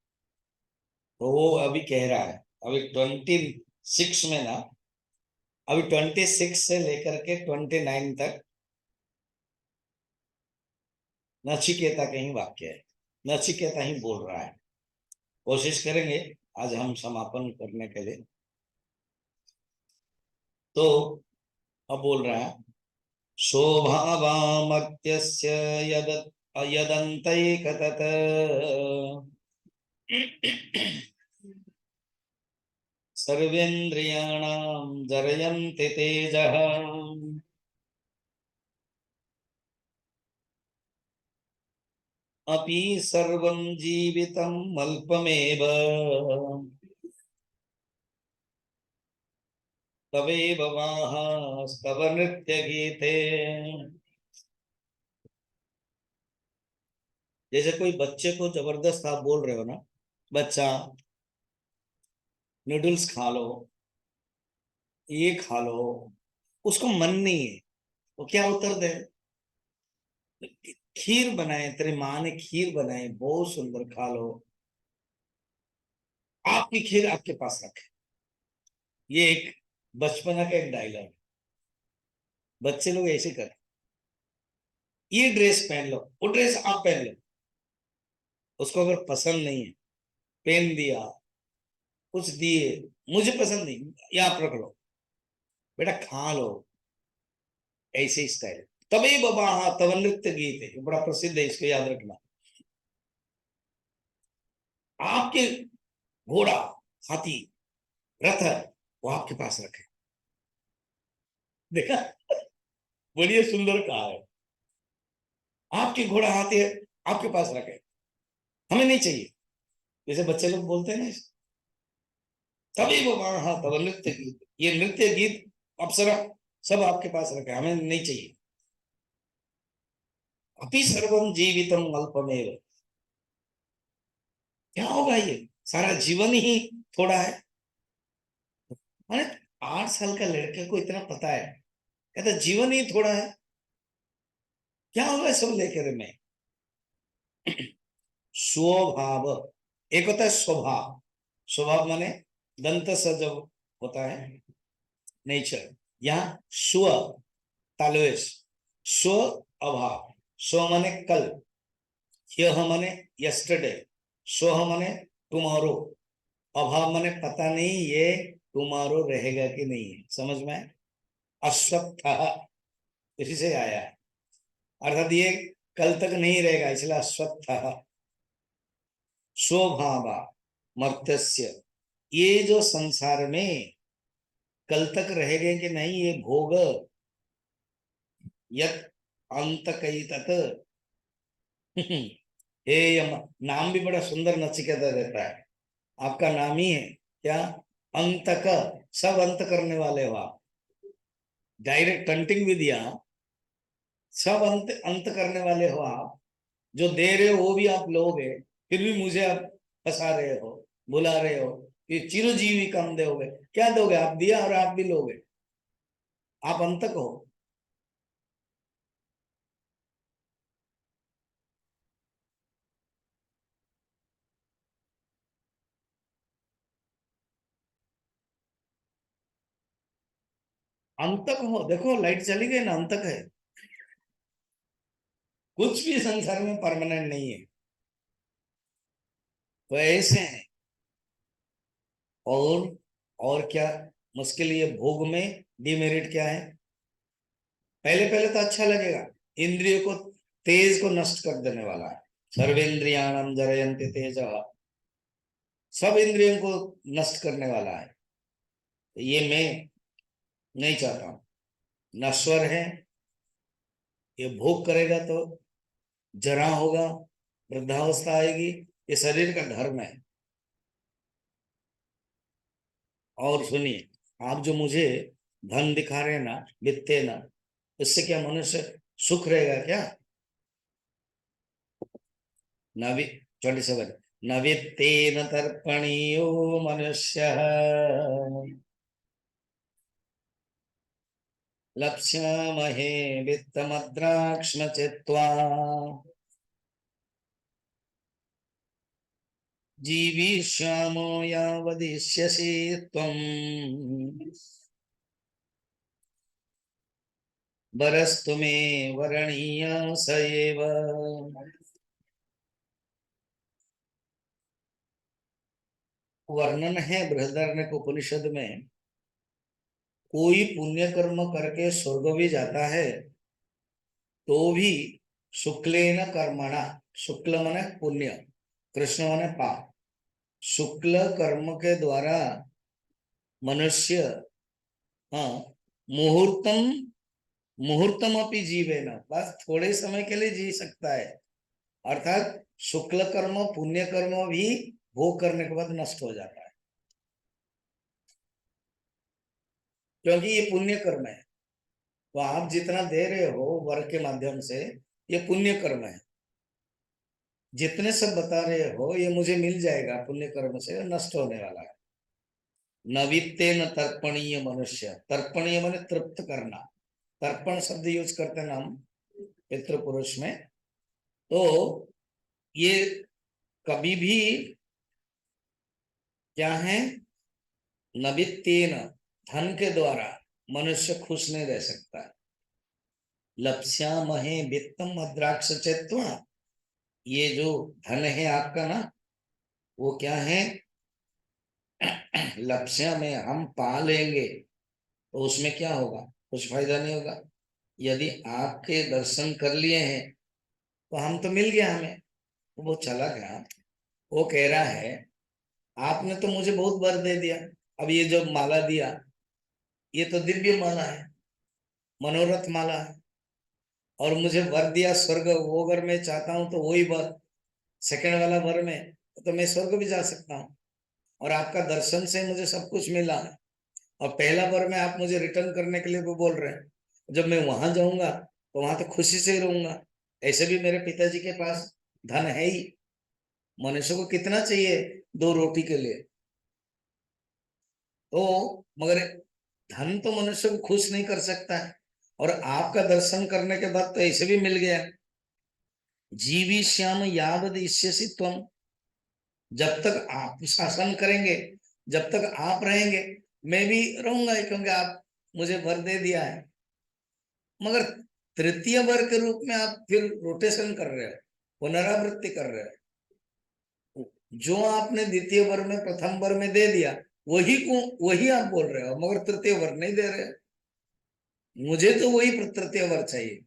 तो वो अभी कह रहा है, अभी 26 में ना, अभी 26 से लेकर के 29 तक नचिकेता के ही वाक्य है। नचिकेता ही बोल रहा है। कोशिश करेंगे आज हम समापन करने के लिए। तो अब बोल रहा है, शोभावामर्त्यस्य यद यदन्तैकतत् सर्वेन्द्रियाणां जरयन्ति तेजः अपि सर्वं जीवितम् अल्पमेव तवेव वाहास्तव नृत्य गीते। जैसे कोई बच्चे को जबरदस्त आप बोल रहे हो ना, बच्चा नूडल्स खा लो, ये खा लो, उसको मन नहीं है, वो क्या उत्तर दे? खीर बनाए, तेरी माँ ने खीर बनाई, बहुत सुंदर, खा लो, आपकी खीर आपके पास रखे। ये एक बचपना का एक डायलॉग। बच्चे लोग ऐसे कर, ये ड्रेस पहन लो, वो ड्रेस आप पहन लो, उसको अगर पसंद नहीं है, पेन दिया, कुछ दिए, मुझे पसंद नहीं, ये आप रख लो, बेटा खा लो, ऐसे स्टाइल। तभी बाबा, हाँ, तब नृत्य गीत है, बड़ा प्रसिद्ध है, इसको याद रखना। आपके घोड़ा, हाथी, रथ है, वो आपके पास रखे। देखा, बढ़िया सुंदर कहा है। आपके घोड़ा, हाथी है, आपके पास रखे, हमें नहीं चाहिए। जैसे बच्चे लोग बोलते हैं ना, तभी वो वहां, हाँ, तब नृत्य गीत, ये नृत्य गीत, अप्सरा, सब आपके पास रखे, हमें नहीं चाहिए। अपि सर्वम जीवितम अल्पमेव, क्या होगा ये, सारा जीवन ही थोड़ा है। अरे 8 साल का लड़के को इतना पता है, कहता जीवन ही थोड़ा है, क्या होगा सब लेकर मैं। स्वभाव, एक होता है स्वभाव, स्वभाव माने दंत स जब होता है, नेचर। यहाँ स्व, तालवेश, स्व अभाव, स्व माने कल, यह माने यस्टरडे, स्व माने टुमारो, अभाव माने पता नहीं ये टुमारो रहेगा कि नहीं है, समझ में? अश्वत्थ, इसी से आया है, अर्थात ये कल तक नहीं रहेगा, इसलिए अश्वत्थ। स्वभावा मर्त्यस्य, ये जो संसार में कल तक रहेंगे कि नहीं, ये भोग, यत अंत कई तत् हे यम, नाम भी बड़ा सुंदर नचिकेता देता है, आपका नाम ही है क्या? अंतक, सब अंत करने वाले हो आप, डायरेक्ट टंटिंग भी दिया, सब अंत अंत करने वाले हो आप, जो दे रहे हो वो भी आप लोगे, फिर भी मुझे आप फंसा रहे हो, बुला रहे हो कि चिरजीवी कम दोगे, क्या दोगे? आप दिया और आप भी लोगे, आप अंतक हो। अंतक हो, देखो लाइट चली गई ना, अंतक है। कुछ भी संसार में परमानेंट नहीं है, तो ऐसे हैं। और और क्या मुश्किल, ये भोग में डिमेरिट क्या है? पहले पहले तो अच्छा लगेगा, इंद्रियों को, तेज को नष्ट कर देने वाला है। सर्वेन्द्रियाणम जरयन्ति तेज, सब इंद्रियों को नष्ट करने वाला है। तो ये मैं नहीं चाहता हूं, नश्वर है, ये भोग करेगा तो जरा होगा, वृद्धावस्था आएगी, ये शरीर का धर्म है। और सुनिए, आप जो मुझे धन दिखा रहे हैं ना, वित्ते ना, इससे क्या मनुष्य सुख रहेगा क्या? नवि 27, न वित्तेन तर्पणीयो मनुष्य लप्स्यामहे वित्तमद्राक्ष्म चित्वा जीविष्यामो यावदिष्यसि त्वम् वरस्तु मे वरणीय स एव। वर्णन है बृहदारण्यक उपनिषद में, कोई पुण्य कर्म करके स्वर्ग भी जाता है तो भी शुक्लेन कर्मणा, शुक्ल माने पुण्य, कृष्ण माने पाप, शुक्ल कर्म के द्वारा मनुष्य, हाँ, मुहूर्तम मुहूर्तम अपनी जीवे न, बस थोड़े समय के लिए जी सकता है। अर्थात शुक्ल कर्म पुण्य कर्म भी भोग करने के बाद नष्ट हो जाता है, क्योंकि ये पुण्य कर्म है। तो आप जितना दे रहे हो वर्ग के माध्यम से, ये पुण्य कर्म है। जितने सब बता रहे हो ये मुझे मिल जाएगा पुण्य कर्म से, नष्ट होने वाला है। नवित्ते न तर्पणीय मनुष्य, तर्पणीय माने तृप्त करना, तर्पण शब्द यूज करते हैं हम पितृ पुरुष में। तो ये कभी भी क्या है, नवित्तेन, धन के द्वारा मनुष्य खुश नहीं रह सकता। लप्स्यामहे वित्तम मद्राक्ष चेत्वा, ये जो धन है आपका ना, वो क्या है, लक्ष्य में हम पा लेंगे तो उसमें क्या होगा, कुछ फायदा नहीं होगा। यदि आपके दर्शन कर लिए हैं तो हम तो मिल गया हमें। तो वो चला गया, वो कह रहा है आपने तो मुझे बहुत वर दे दिया, अब ये जो माला दिया ये तो दिव्य माला है, मनोरथ माला है, और मुझे वर दिया स्वर्ग, वो अगर मैं चाहता हूं तो वही वर, सेकंड वाला वर में तो मैं स्वर्ग भी जा सकता हूँ। और आपका दर्शन से मुझे सब कुछ मिला है, और पहला वर में आप मुझे रिटर्न करने के लिए भी बोल रहे हैं। जब मैं वहां जाऊंगा तो वहां तो खुशी से ही रहूंगा। ऐसे भी मेरे पिताजी के पास धन है ही, मनुष्य को कितना चाहिए दो रोटी के लिए। तो मगर धन तो मनुष्य को खुश नहीं कर सकता है, और आपका दर्शन करने के बाद तो ऐसे भी मिल गया। जीवी श्याम यावद इष्यसि त्वम, जब तक आप शासन करेंगे, जब तक आप रहेंगे मैं भी रहूंगा, क्योंकि आप मुझे वर दे दिया है। मगर तृतीय वर के रूप में आप फिर रोटेशन कर रहे हो, पुनरावृत्ति कर रहे हो। जो आपने द्वितीय वर में प्रथम वर में दे दिया वही को वही आप बोल रहे हो, मगर तृतीय वर नहीं दे रहे हो। मुझे तो वही तृतीय वर चाहिए।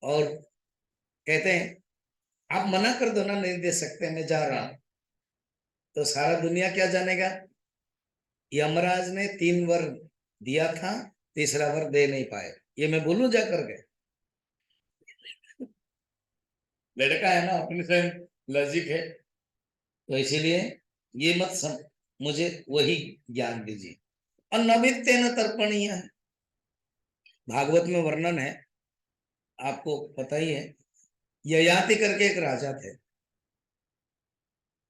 और कहते हैं आप मना कर दो ना, नहीं दे सकते, मैं जा रहा हूं, तो सारा दुनिया क्या जानेगा, यमराज ने 3 वर दिया था, तीसरा वर दे नहीं पाए, ये मैं बोलूं जा करके। लड़का है ना, अपनी स्वयं लॉजिक है। तो इसीलिए ये मत मुझे वही ज्ञान दीजिए। और नवित्ते न तर्पणीय है, भागवत में वर्णन है, आपको पता ही है। ययाति करके एक राजा थे,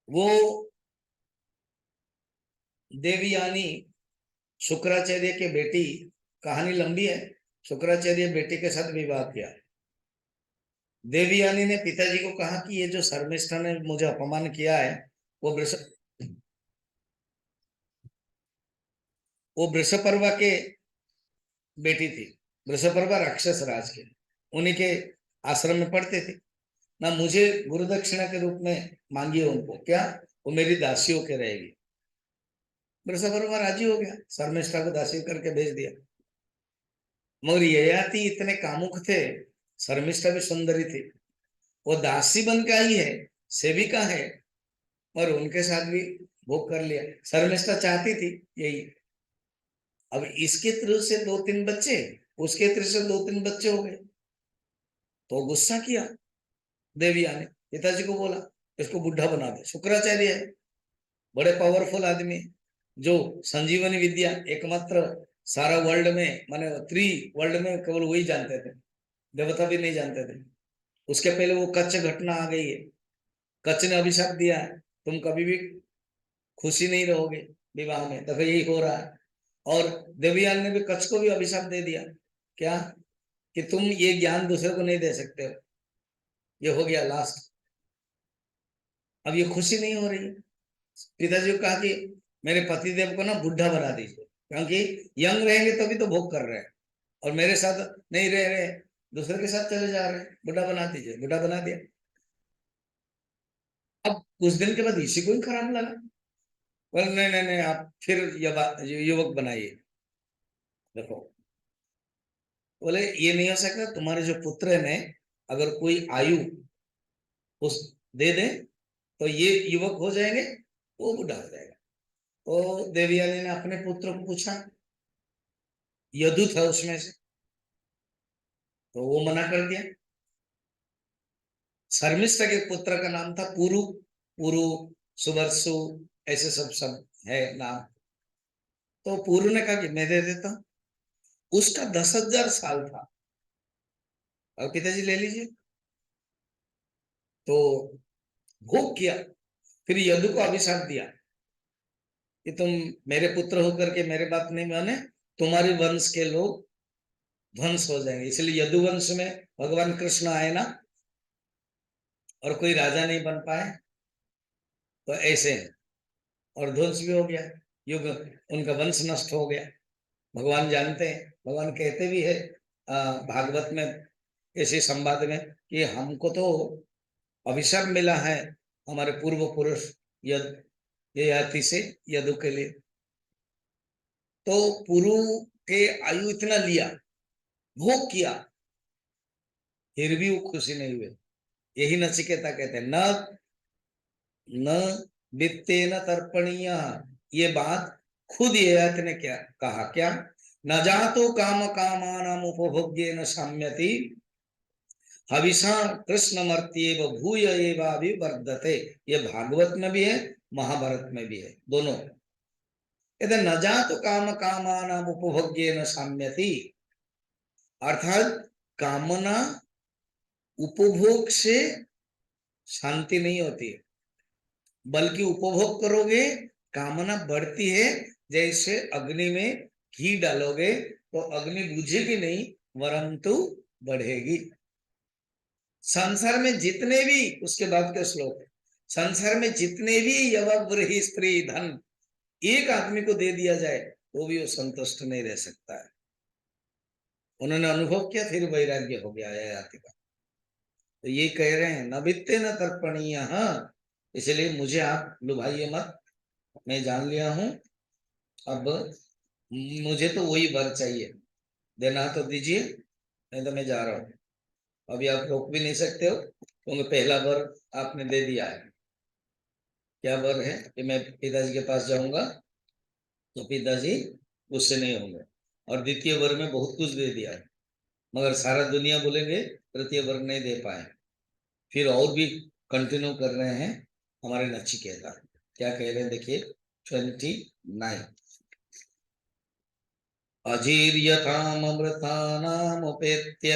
वो देवयानी शुक्राचार्य के बेटी, कहानी लंबी है, शुक्राचार्य बेटी के साथ विवाह किया। देवयानी ने पिताजी को कहा कि ये जो शर्मिष्ठा ने मुझे अपमान किया है, वो वृष वो वृषपर्वा के बेटी थी। वृषपर्वा राक्षस राज के, उन्हीं के आश्रम में पढ़ते थे ना। मुझे गुरु दक्षिणा के रूप में मांगिए उनको, क्या वो मेरी दासी होके रहेगी। वृषपर्वा राजी हो गया, शर्मिष्ठा को दासी करके भेज दिया। मगर ययाति इतने कामुक थे, शर्मिष्ठा भी सुंदरी थी, वो दासी बन के आई है, सेविका है, और उनके साथ भी भोग कर लिया। शर्मिष्ठा चाहती थी यही। अब इसके थ्रू से 2-3 बच्चे, उसके थ्रू से 2-3 बच्चे हो गए। तो गुस्सा किया देविया ने, पिताजी को बोला इसको बुढ़ा बना दे। शुक्राचार्य है, बड़े पावरफुल आदमी, जो संजीवनी विद्या एकमात्र सारा वर्ल्ड में, माने 3 वर्ल्ड में केवल वही जानते थे, देवता भी नहीं जानते थे। उसके पहले वो कच्छ घटना आ गई है, कच्छ ने अभिशाप दिया है, तुम कभी भी खुशी नहीं रहोगे विवाह में, देखो यही हो रहा है। और देवयान ने भी कच्छ को भी अभिशाप दे दिया, क्या, कि तुम ये ज्ञान दूसरे को नहीं दे सकते हो। ये हो गया लास्ट। अब ये खुशी नहीं हो रही है। पिताजी को कहा कि मेरे पतिदेव को ना बुढ़ा बना दीजिए, क्योंकि यंग रहेंगे तभी तो भोग कर रहे हैं, और मेरे साथ नहीं रह रहे, दूसरे के साथ चले जा रहे हैं, बुढ़ा बना दीजिए। बुढ़ा बना दिया। अब कुछ दिन के बाद इसी को ही खराब लगा, बोले नहीं नहीं नहीं, आप फिर युवक बनाइए। देखो, बोले ये नहीं हो सकता, तुम्हारे जो पुत्र ने अगर कोई आयु उस दे दे तो ये युवक हो जाएंगे, वो बूढ़ा हो जाएगा। तो देवयानी ने अपने पुत्र को पूछा, यदु था उसमें से, तो वो मना कर दिया। शर्मिष्ठा के पुत्र का नाम था पुरु। पुरु, सुवर्सु, ऐसे सब सब है नाम। तो पुरु ने कहा कि मैं दे देता हूं। उसका 10,000 साल था। और पिताजी ले लीजिए। तो भोग किया। फिर यदु को अभिशाप दिया कि तुम मेरे पुत्र होकर के मेरे बात नहीं माने, तुम्हारे वंश के लोग ध्वंस हो जाएंगे। इसलिए यदु वंश में भगवान कृष्ण आए ना, और कोई राजा नहीं बन पाए, तो ऐसे है। और ध्वंस भी हो गया, युग, उनका वंश नष्ट हो गया। भगवान जानते हैं, भगवान कहते भी है भागवत में, ऐसे संवाद में, कि हमको तो अभिशाप मिला है हमारे पूर्व पुरुष यद ययाति से, यदु के लिए। तो पुरु के आयु इतना लिया, भोग किया, फिर भी वो खुशी नहीं हुए। यही नचिकेता कहते हैं, न न वित्ते न तर्पणीय। ये बात खुद ययाति ने क्या कहा, क्या, न जातो काम कामानाम उपभोग्य न साम्यति हविषा कृष्ण मर्त्येव भूय एवाभिवर्धते। ये भागवत में भी है, महाभारत में भी है, दोनों। कहते न जातो काम कामानाम उपभोग्य न साम्यति, अर्थात कामना उपभोग से शांति नहीं होती है, बल्कि उपभोग करोगे कामना बढ़ती है। जैसे अग्नि में घी डालोगे तो अग्नि बुझेगी नहीं, वरंतु बढ़ेगी। संसार में जितने भी, उसके बाद के श्लोक है, संसार में जितने भी युवक वृहि स्त्री धन एक आदमी को दे दिया जाए तो भी वो संतुष्ट नहीं रह सकता है। उन्होंने अनुभव किया, फिर वैराग्य हो गया ययाति का। तो ये कह रहे हैं, न वित्ते न तर्पणीय, इसलिए मुझे आप लुभाइए मत, मैं जान लिया हूं। अब मुझे तो वही वर चाहिए, देना तो दीजिए, नहीं तो मैं जा रहा हूँ। अभी आप रोक भी नहीं सकते हो, क्योंकि पहला वर आपने दे दिया है। क्या वर है कि मैं पिताजी के पास जाऊंगा तो पिताजी गुस्से नहीं होंगे। और द्वितीय वर में बहुत कुछ दे दिया है, मगर सारा दुनिया बोलेंगे तृतीय वर नहीं दे पाए। फिर और भी कंटिन्यू कर रहे हैं हमारे नचिकेता। क्या कह रहे हैं देखिए, 29। अजीर्यतामृतानामुपेत्य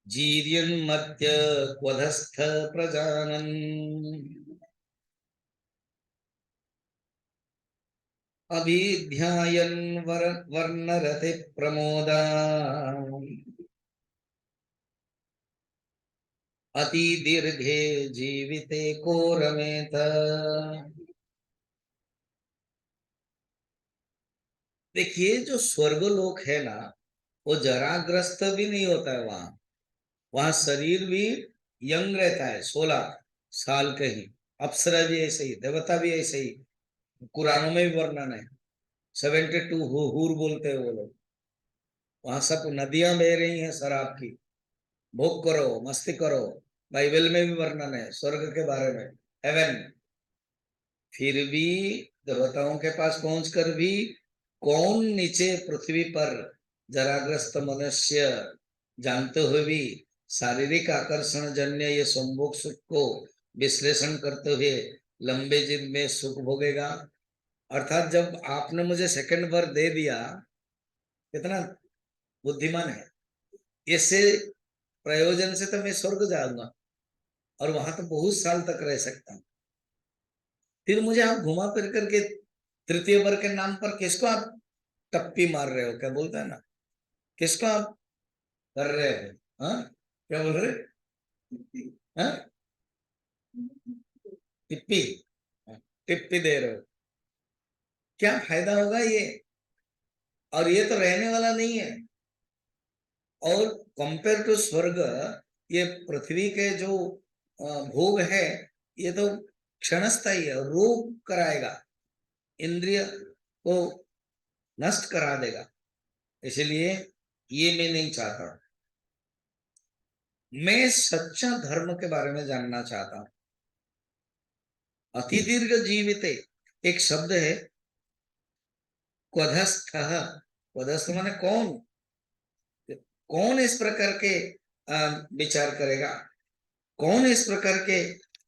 जीर्यन्मत्य क्वधस्थ प्रजानन् अभिध्यायन् वर्णरते प्रमोदा अति दीर्घे जीविते को रमेत। देखिए, जो स्वर्गलोक है ना, वो जराग्रस्त भी नहीं होता है। वहां शरीर भी यंग रहता है, 16 साल के ही। अप्सरा भी ऐसे ही, देवता भी ऐसे ही, कुरानों में भी वर्णन है। 72 हूर बोलते हैं वो लोग। वहां सब नदियां बह रही हैं शराब की, भोग करो, मस्ती करो। बाइबल में भी वर्णन है स्वर्ग के बारे में, हेवन। फिर भी देवताओं के पास पहुंचकर भी कौन नीचे पृथ्वी पर जराग्रस्त मनुष्य जानते हुए भी शारीरिक आकर्षण जन्य ये संभोग सुख को विश्लेषण करते हुए लंबे दिन में सुख भोगेगा। अर्थात जब आपने मुझे सेकंड वर दे दिया, कितना बुद्धिमान है, इससे प्रयोजन से तो मैं स्वर्ग जाऊंगा और वहां तो बहुत साल तक रह सकता हूँ। फिर मुझे आप घुमा फिर करके तृतीय वर्ग के नाम पर किसको आप टप्पी मार रहे हो, क्या बोलता है ना, किसको आप कर रहे हो, हाँ, क्या बोल रहे, हाँ, टिप्पी, हाँ, टिप्पी दे रहे हो, क्या फायदा होगा ये। और ये तो रहने वाला नहीं है। और कंपेयर टू स्वर्ग, ये पृथ्वी के जो भोग है, ये तो क्षणस्थायी है, रोग कराएगा, इंद्रिय को नष्ट करा देगा। इसलिए ये मैं नहीं चाहता। मैं सच्चा धर्म के बारे में जानना चाहता हूं। अति दीर्घ जीवित एक शब्द है, क्वधस्थ। क्वधस्थ माने कौन, कौन इस प्रकार के विचार करेगा, कौन इस प्रकार के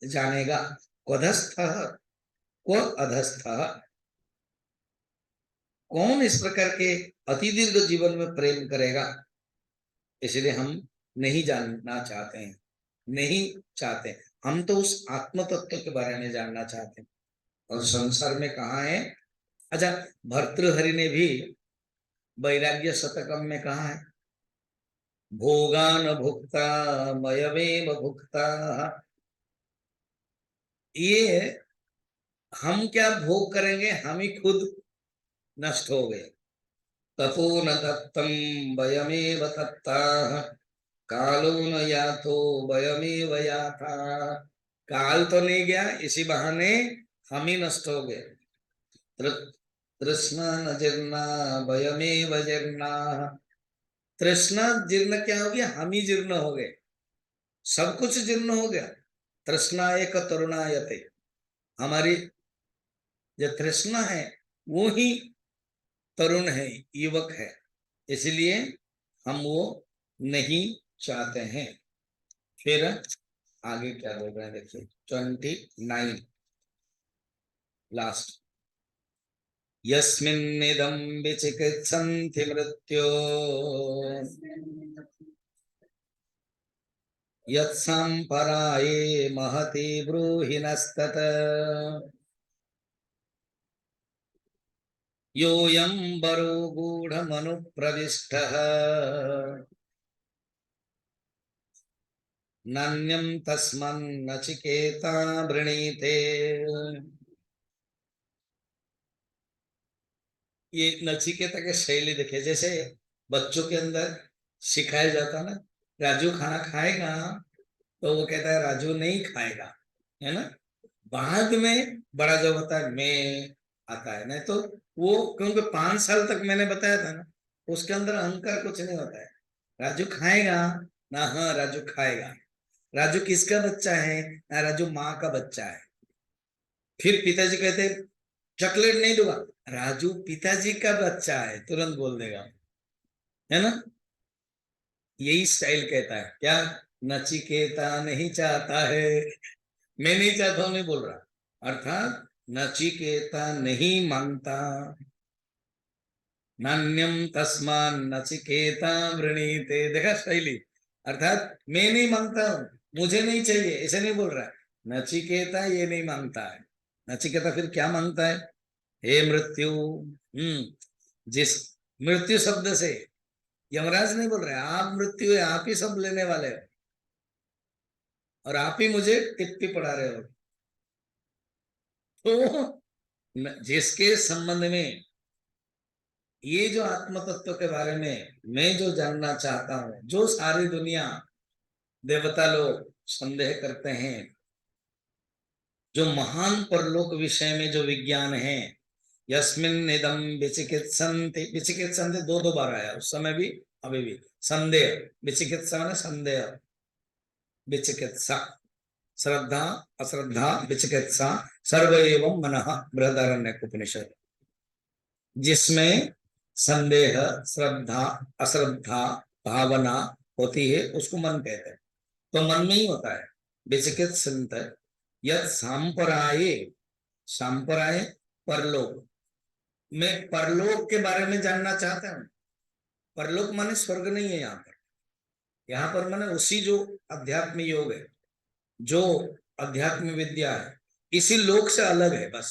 जानेगा। क्वधस्थ क्व अधस्थ, कौन इस प्रकार के अति दीर्घ जीवन में प्रेम करेगा। इसलिए हम नहीं जानना चाहते हैं, नहीं चाहते। हम तो उस आत्म तत्व के बारे में जानना चाहते हैं। और संसार में कहा है, अच्छा, भर्तृहरि ने भी वैराग्य शतकम में कहा है, भोगान भुक्ता मयमेव भुक्ता। ये हम क्या भोग करेंगे, हम ही खुद नष्ट हो गए। तपो न दत्तम वयमेव दत्ता, कालो न यातो वयमेव याथा। काल तो नहीं गया, इसी बहाने हम ही नष्ट हो गए। तृष्णा न जीर्णा वयमेव जीर्णा। तृष्णा जीर्ण क्या हो गया, हम ही जीर्ण हो गए, सब कुछ जीर्ण हो गया। तृष्णा एक तरुणायते, हमारी जो तृष्णा है वो ही तरुण है, युवक है। इसलिए हम वो नहीं चाहते हैं। फिर आगे क्या बोल रहे हैं देखिए, 29 लास्ट। यस्मिन्निदं विचिकित्सन्ति मृत्यो, यत्संपराये महति ब्रूहि नस्तत्। योऽयं वरो गूढमनुप्रविष्टः, नान्यं तस्मन्नचिकेता वृणीते। ये नचिकेता के शैली देखे, जैसे बच्चों के अंदर सिखाया जाता ना, राजू खाना खाएगा, तो वो कहता है राजू नहीं खाएगा, है ना। बाद में बड़ा जब होता है मैं आता है, नहीं तो वो, क्योंकि 5 साल तक मैंने बताया था ना, उसके अंदर अहंकार कुछ नहीं होता है। राजू खाएगा ना, हाँ राजू खाएगा। राजू किसका बच्चा है ना, राजू माँ का बच्चा है। फिर पिताजी कहते चॉकलेट नहीं दूंगा, राजू पिताजी का बच्चा है, तुरंत बोल देगा, है ना। यही स्टाइल कहता है क्या, नचिकेता नहीं चाहता है, मैं नहीं चाहता हूं नहीं बोल रहा, अर्थात नचिकेता नहीं मांगता। नान्यम तस्मान नचिकेता वृणीते, देखा शैली, अर्थात मैं नहीं मांगता हूं, मुझे नहीं चाहिए, ऐसे नहीं बोल रहा है। नचिकेता ये नहीं मांगता है। नचिकेता फिर क्या मांगता है, हे मृत्यु। जिस मृत्यु शब्द से यमराज नहीं बोल रहे, आप मृत्यु है, आप ही सब लेने वाले हो, और आप ही मुझे टिप्पी पढ़ा रहे हो। तो जिसके संबंध में ये जो आत्म तत्व के बारे में मैं जो जानना चाहता हूं, जो सारी दुनिया देवता लोग संदेह करते हैं, जो महान परलोक विषय में जो विज्ञान है, यस्मिन् इदं विचिकित्सन्ति, विचिकित्सन्ति दो बार आया, उस समय भी अभी भी। संदेह, विचिकित्सा माने संदेह, विचिकित्सा, श्रद्धा अश्रद्धा विचिकित्सा, सर्व एवं मनः, बृहदारण्यक उपनिषद। जिसमें संदेह, श्रद्धा, अश्रद्धा, भावना होती है, उसको मन कहते हैं। तो मन में ही होता है विचिकित्सन्त। यद सांपराये, सांपराये परलोक, मैं परलोक के बारे में जानना चाहता हूं। परलोक माने स्वर्ग नहीं है यहाँ पर, यहाँ पर माने उसी जो अध्यात्म योग है, जो अध्यात्म विद्या है, इसी लोक से अलग है बस।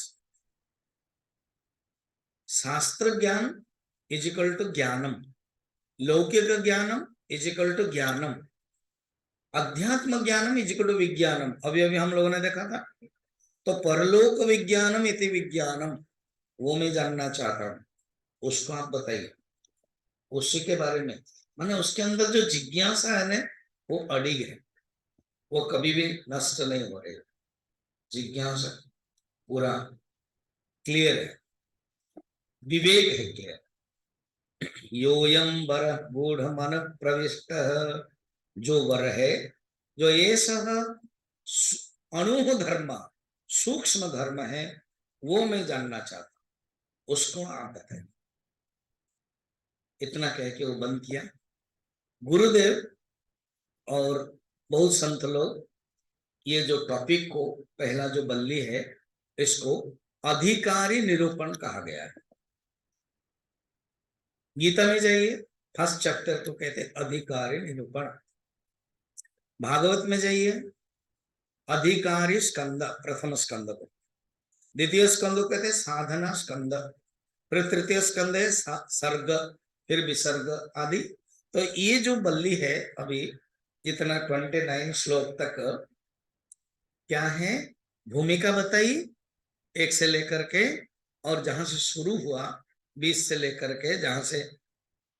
शास्त्र ज्ञान इज इक्वल टू ज्ञानम, लौकिक ज्ञानम इज इक्वल टू ज्ञानम, अध्यात्म ज्ञानम इज इक्वल टू विज्ञानम। अभी अभी हम लोगों ने देखा था। तो परलोक विज्ञानम इति विज्ञानम, वो मैं जानना चाहता हूं, उसको आप बताइए, उसी के बारे में। माने उसके अंदर जो जिज्ञासा है ना, वो अडिग है, वो कभी भी नष्ट नहीं हो रही। जिज्ञासा पूरा क्लियर है, विवेक है क्लियर। योयम वर गूढ़ मन प्रविष्ट, जो वर है, जो ये सब अणुह धर्म, सूक्ष्म धर्म है, वो मैं जानना चाहता हूं, उसको आप बताएं। इतना कह के वो बंद किया। गुरुदेव और बहुत संत लोग ये जो टॉपिक को, पहला जो बल्ली है, इसको अधिकारी निरूपण कहा गया है। गीता में जाइए, फर्स्ट चैप्टर तो कहते हैं अधिकारी निरूपण। भागवत में जाइए, अधिकारी स्कंद, प्रथम स्कंद को। द्वितीय स्कंद को कहते हैं साधना स्कंद। फिर तृतीय स्कंद है सर्ग, फिर विसर्ग आदि। तो ये जो बल्ली है अभी जितना 29 श्लोक तक क्या है, भूमिका बताई 1 से लेकर के, और जहां से शुरू हुआ 20 से लेकर के, जहां से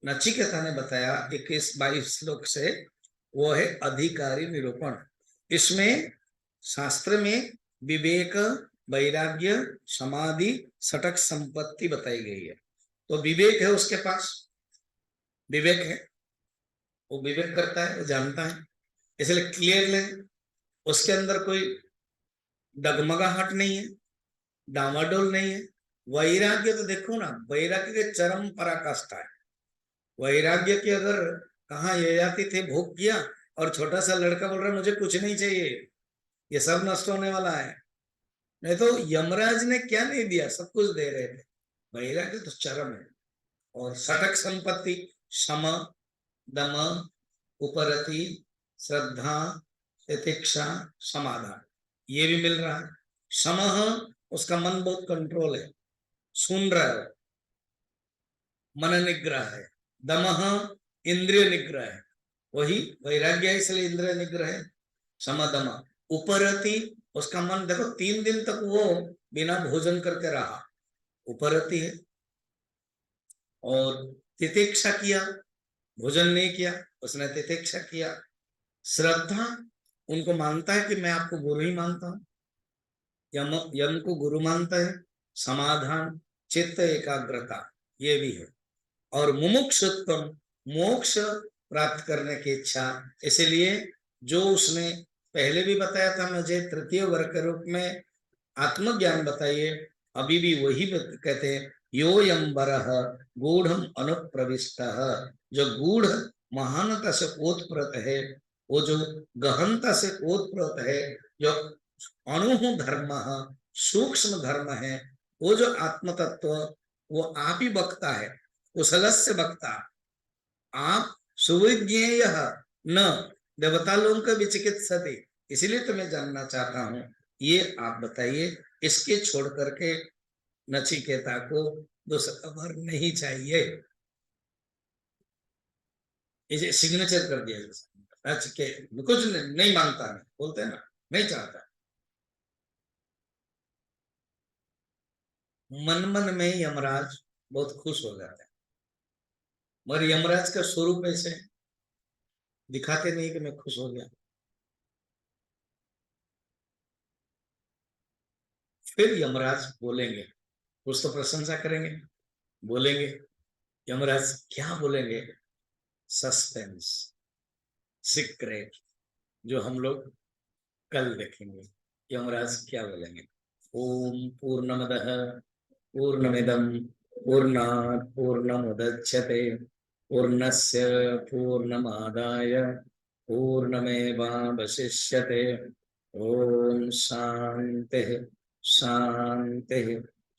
नचिकेता ने बताया 21-22 श्लोक से, वो है अधिकारी निरूपण। इसमें शास्त्र में विवेक, वैराग्य, समाधि, सटक संपत्ति बताई गई है। तो विवेक है उसके पास, विवेक है, वो विवेक करता है, वो जानता है, इसलिए क्लियर ले, उसके अंदर कोई डगमगाहट नहीं है, डामाडोल नहीं है। वैराग्य तो देखो ना, वैराग्य के चरम पराकाष्ठा है। वैराग्य की अगर कहा ये जाती थे, भोग किया और छोटा सा लड़का बोल रहा है मुझे कुछ नहीं चाहिए, ये सब नष्ट होने वाला है। नहीं तो यमराज ने क्या नहीं दिया, सब कुछ दे रहे थे। वैराग्य तो चरम है। और सटक संपत्ति, शम, दम, उपरति, श्रद्धा, तितिक्षा, समाधान, ये भी मिल रहा है। समह, उसका मन बहुत कंट्रोल है, सुन रहा है, मन निग्रह है। दमह, इंद्रिय निग्रह है, वही वैराग्य है, इसलिए इंद्रिय निग्रह है। समदम, उपरति, उसका मन देखो 3 दिन तक वो बिना भोजन करके रहा, उपरति है। और तितिक्षा किया, भोजन नहीं किया, उसने तितिक्षा किया। श्रद्धा, उनको मानता है कि मैं आपको गुरु ही मानता हूं, यम, यम को गुरु मानता है। समाधान, चित्त एकाग्रता, ये भी है। और मुमुक्षुत्व, मोक्ष प्राप्त करने की इच्छा, इसलिए जो उसने पहले भी बताया था मुझे तृतीय वर्ग के रूप में आत्मज्ञान बताइए, अभी भी वही कहते हैं, यो यम बरह गूढ़ अनुप्रविष्ट, जो गूढ़ महानता से ओतप्रोत है, वो जो गहनता से ओतप्रोत है, जो अणु धर्म, सूक्ष्म धर्म है, वो जो आत्म तत्व, वो आप ही बकता है, कुशलस्य वक्ता। आप सुविज्ञेय न देवता लोगों का विचिकित्सते, इसलिए तो मैं जानना चाहता हूं, ये आप बताइए। इसके छोड़ करके नचिकेता को दूसरा वर नहीं चाहिए। इसे सिग्नेचर कर दिया नचिकेत, कुछ नहीं मांगता, नहीं बोलते ना, नहीं चाहता। मन मन में यमराज बहुत खुश हो जाता है, मगर यमराज का स्वरूप ऐसे दिखाते नहीं कि मैं खुश हो गया। फिर यमराज बोलेंगे, कुछ तो प्रशंसा करेंगे, बोलेंगे। यमराज क्या बोलेंगे, सस्पेंस, सीक्रेट, जो हम लोग कल देखेंगे। यमराज क्या बोलेंगे। ओम पूर्णमदः पूर्णमिदं पूर्णात् पूर्णमुदच्यते पूर्णस्य पूर्णमादाय पूर्णमेवावशिष्यते। ओम शांति शांति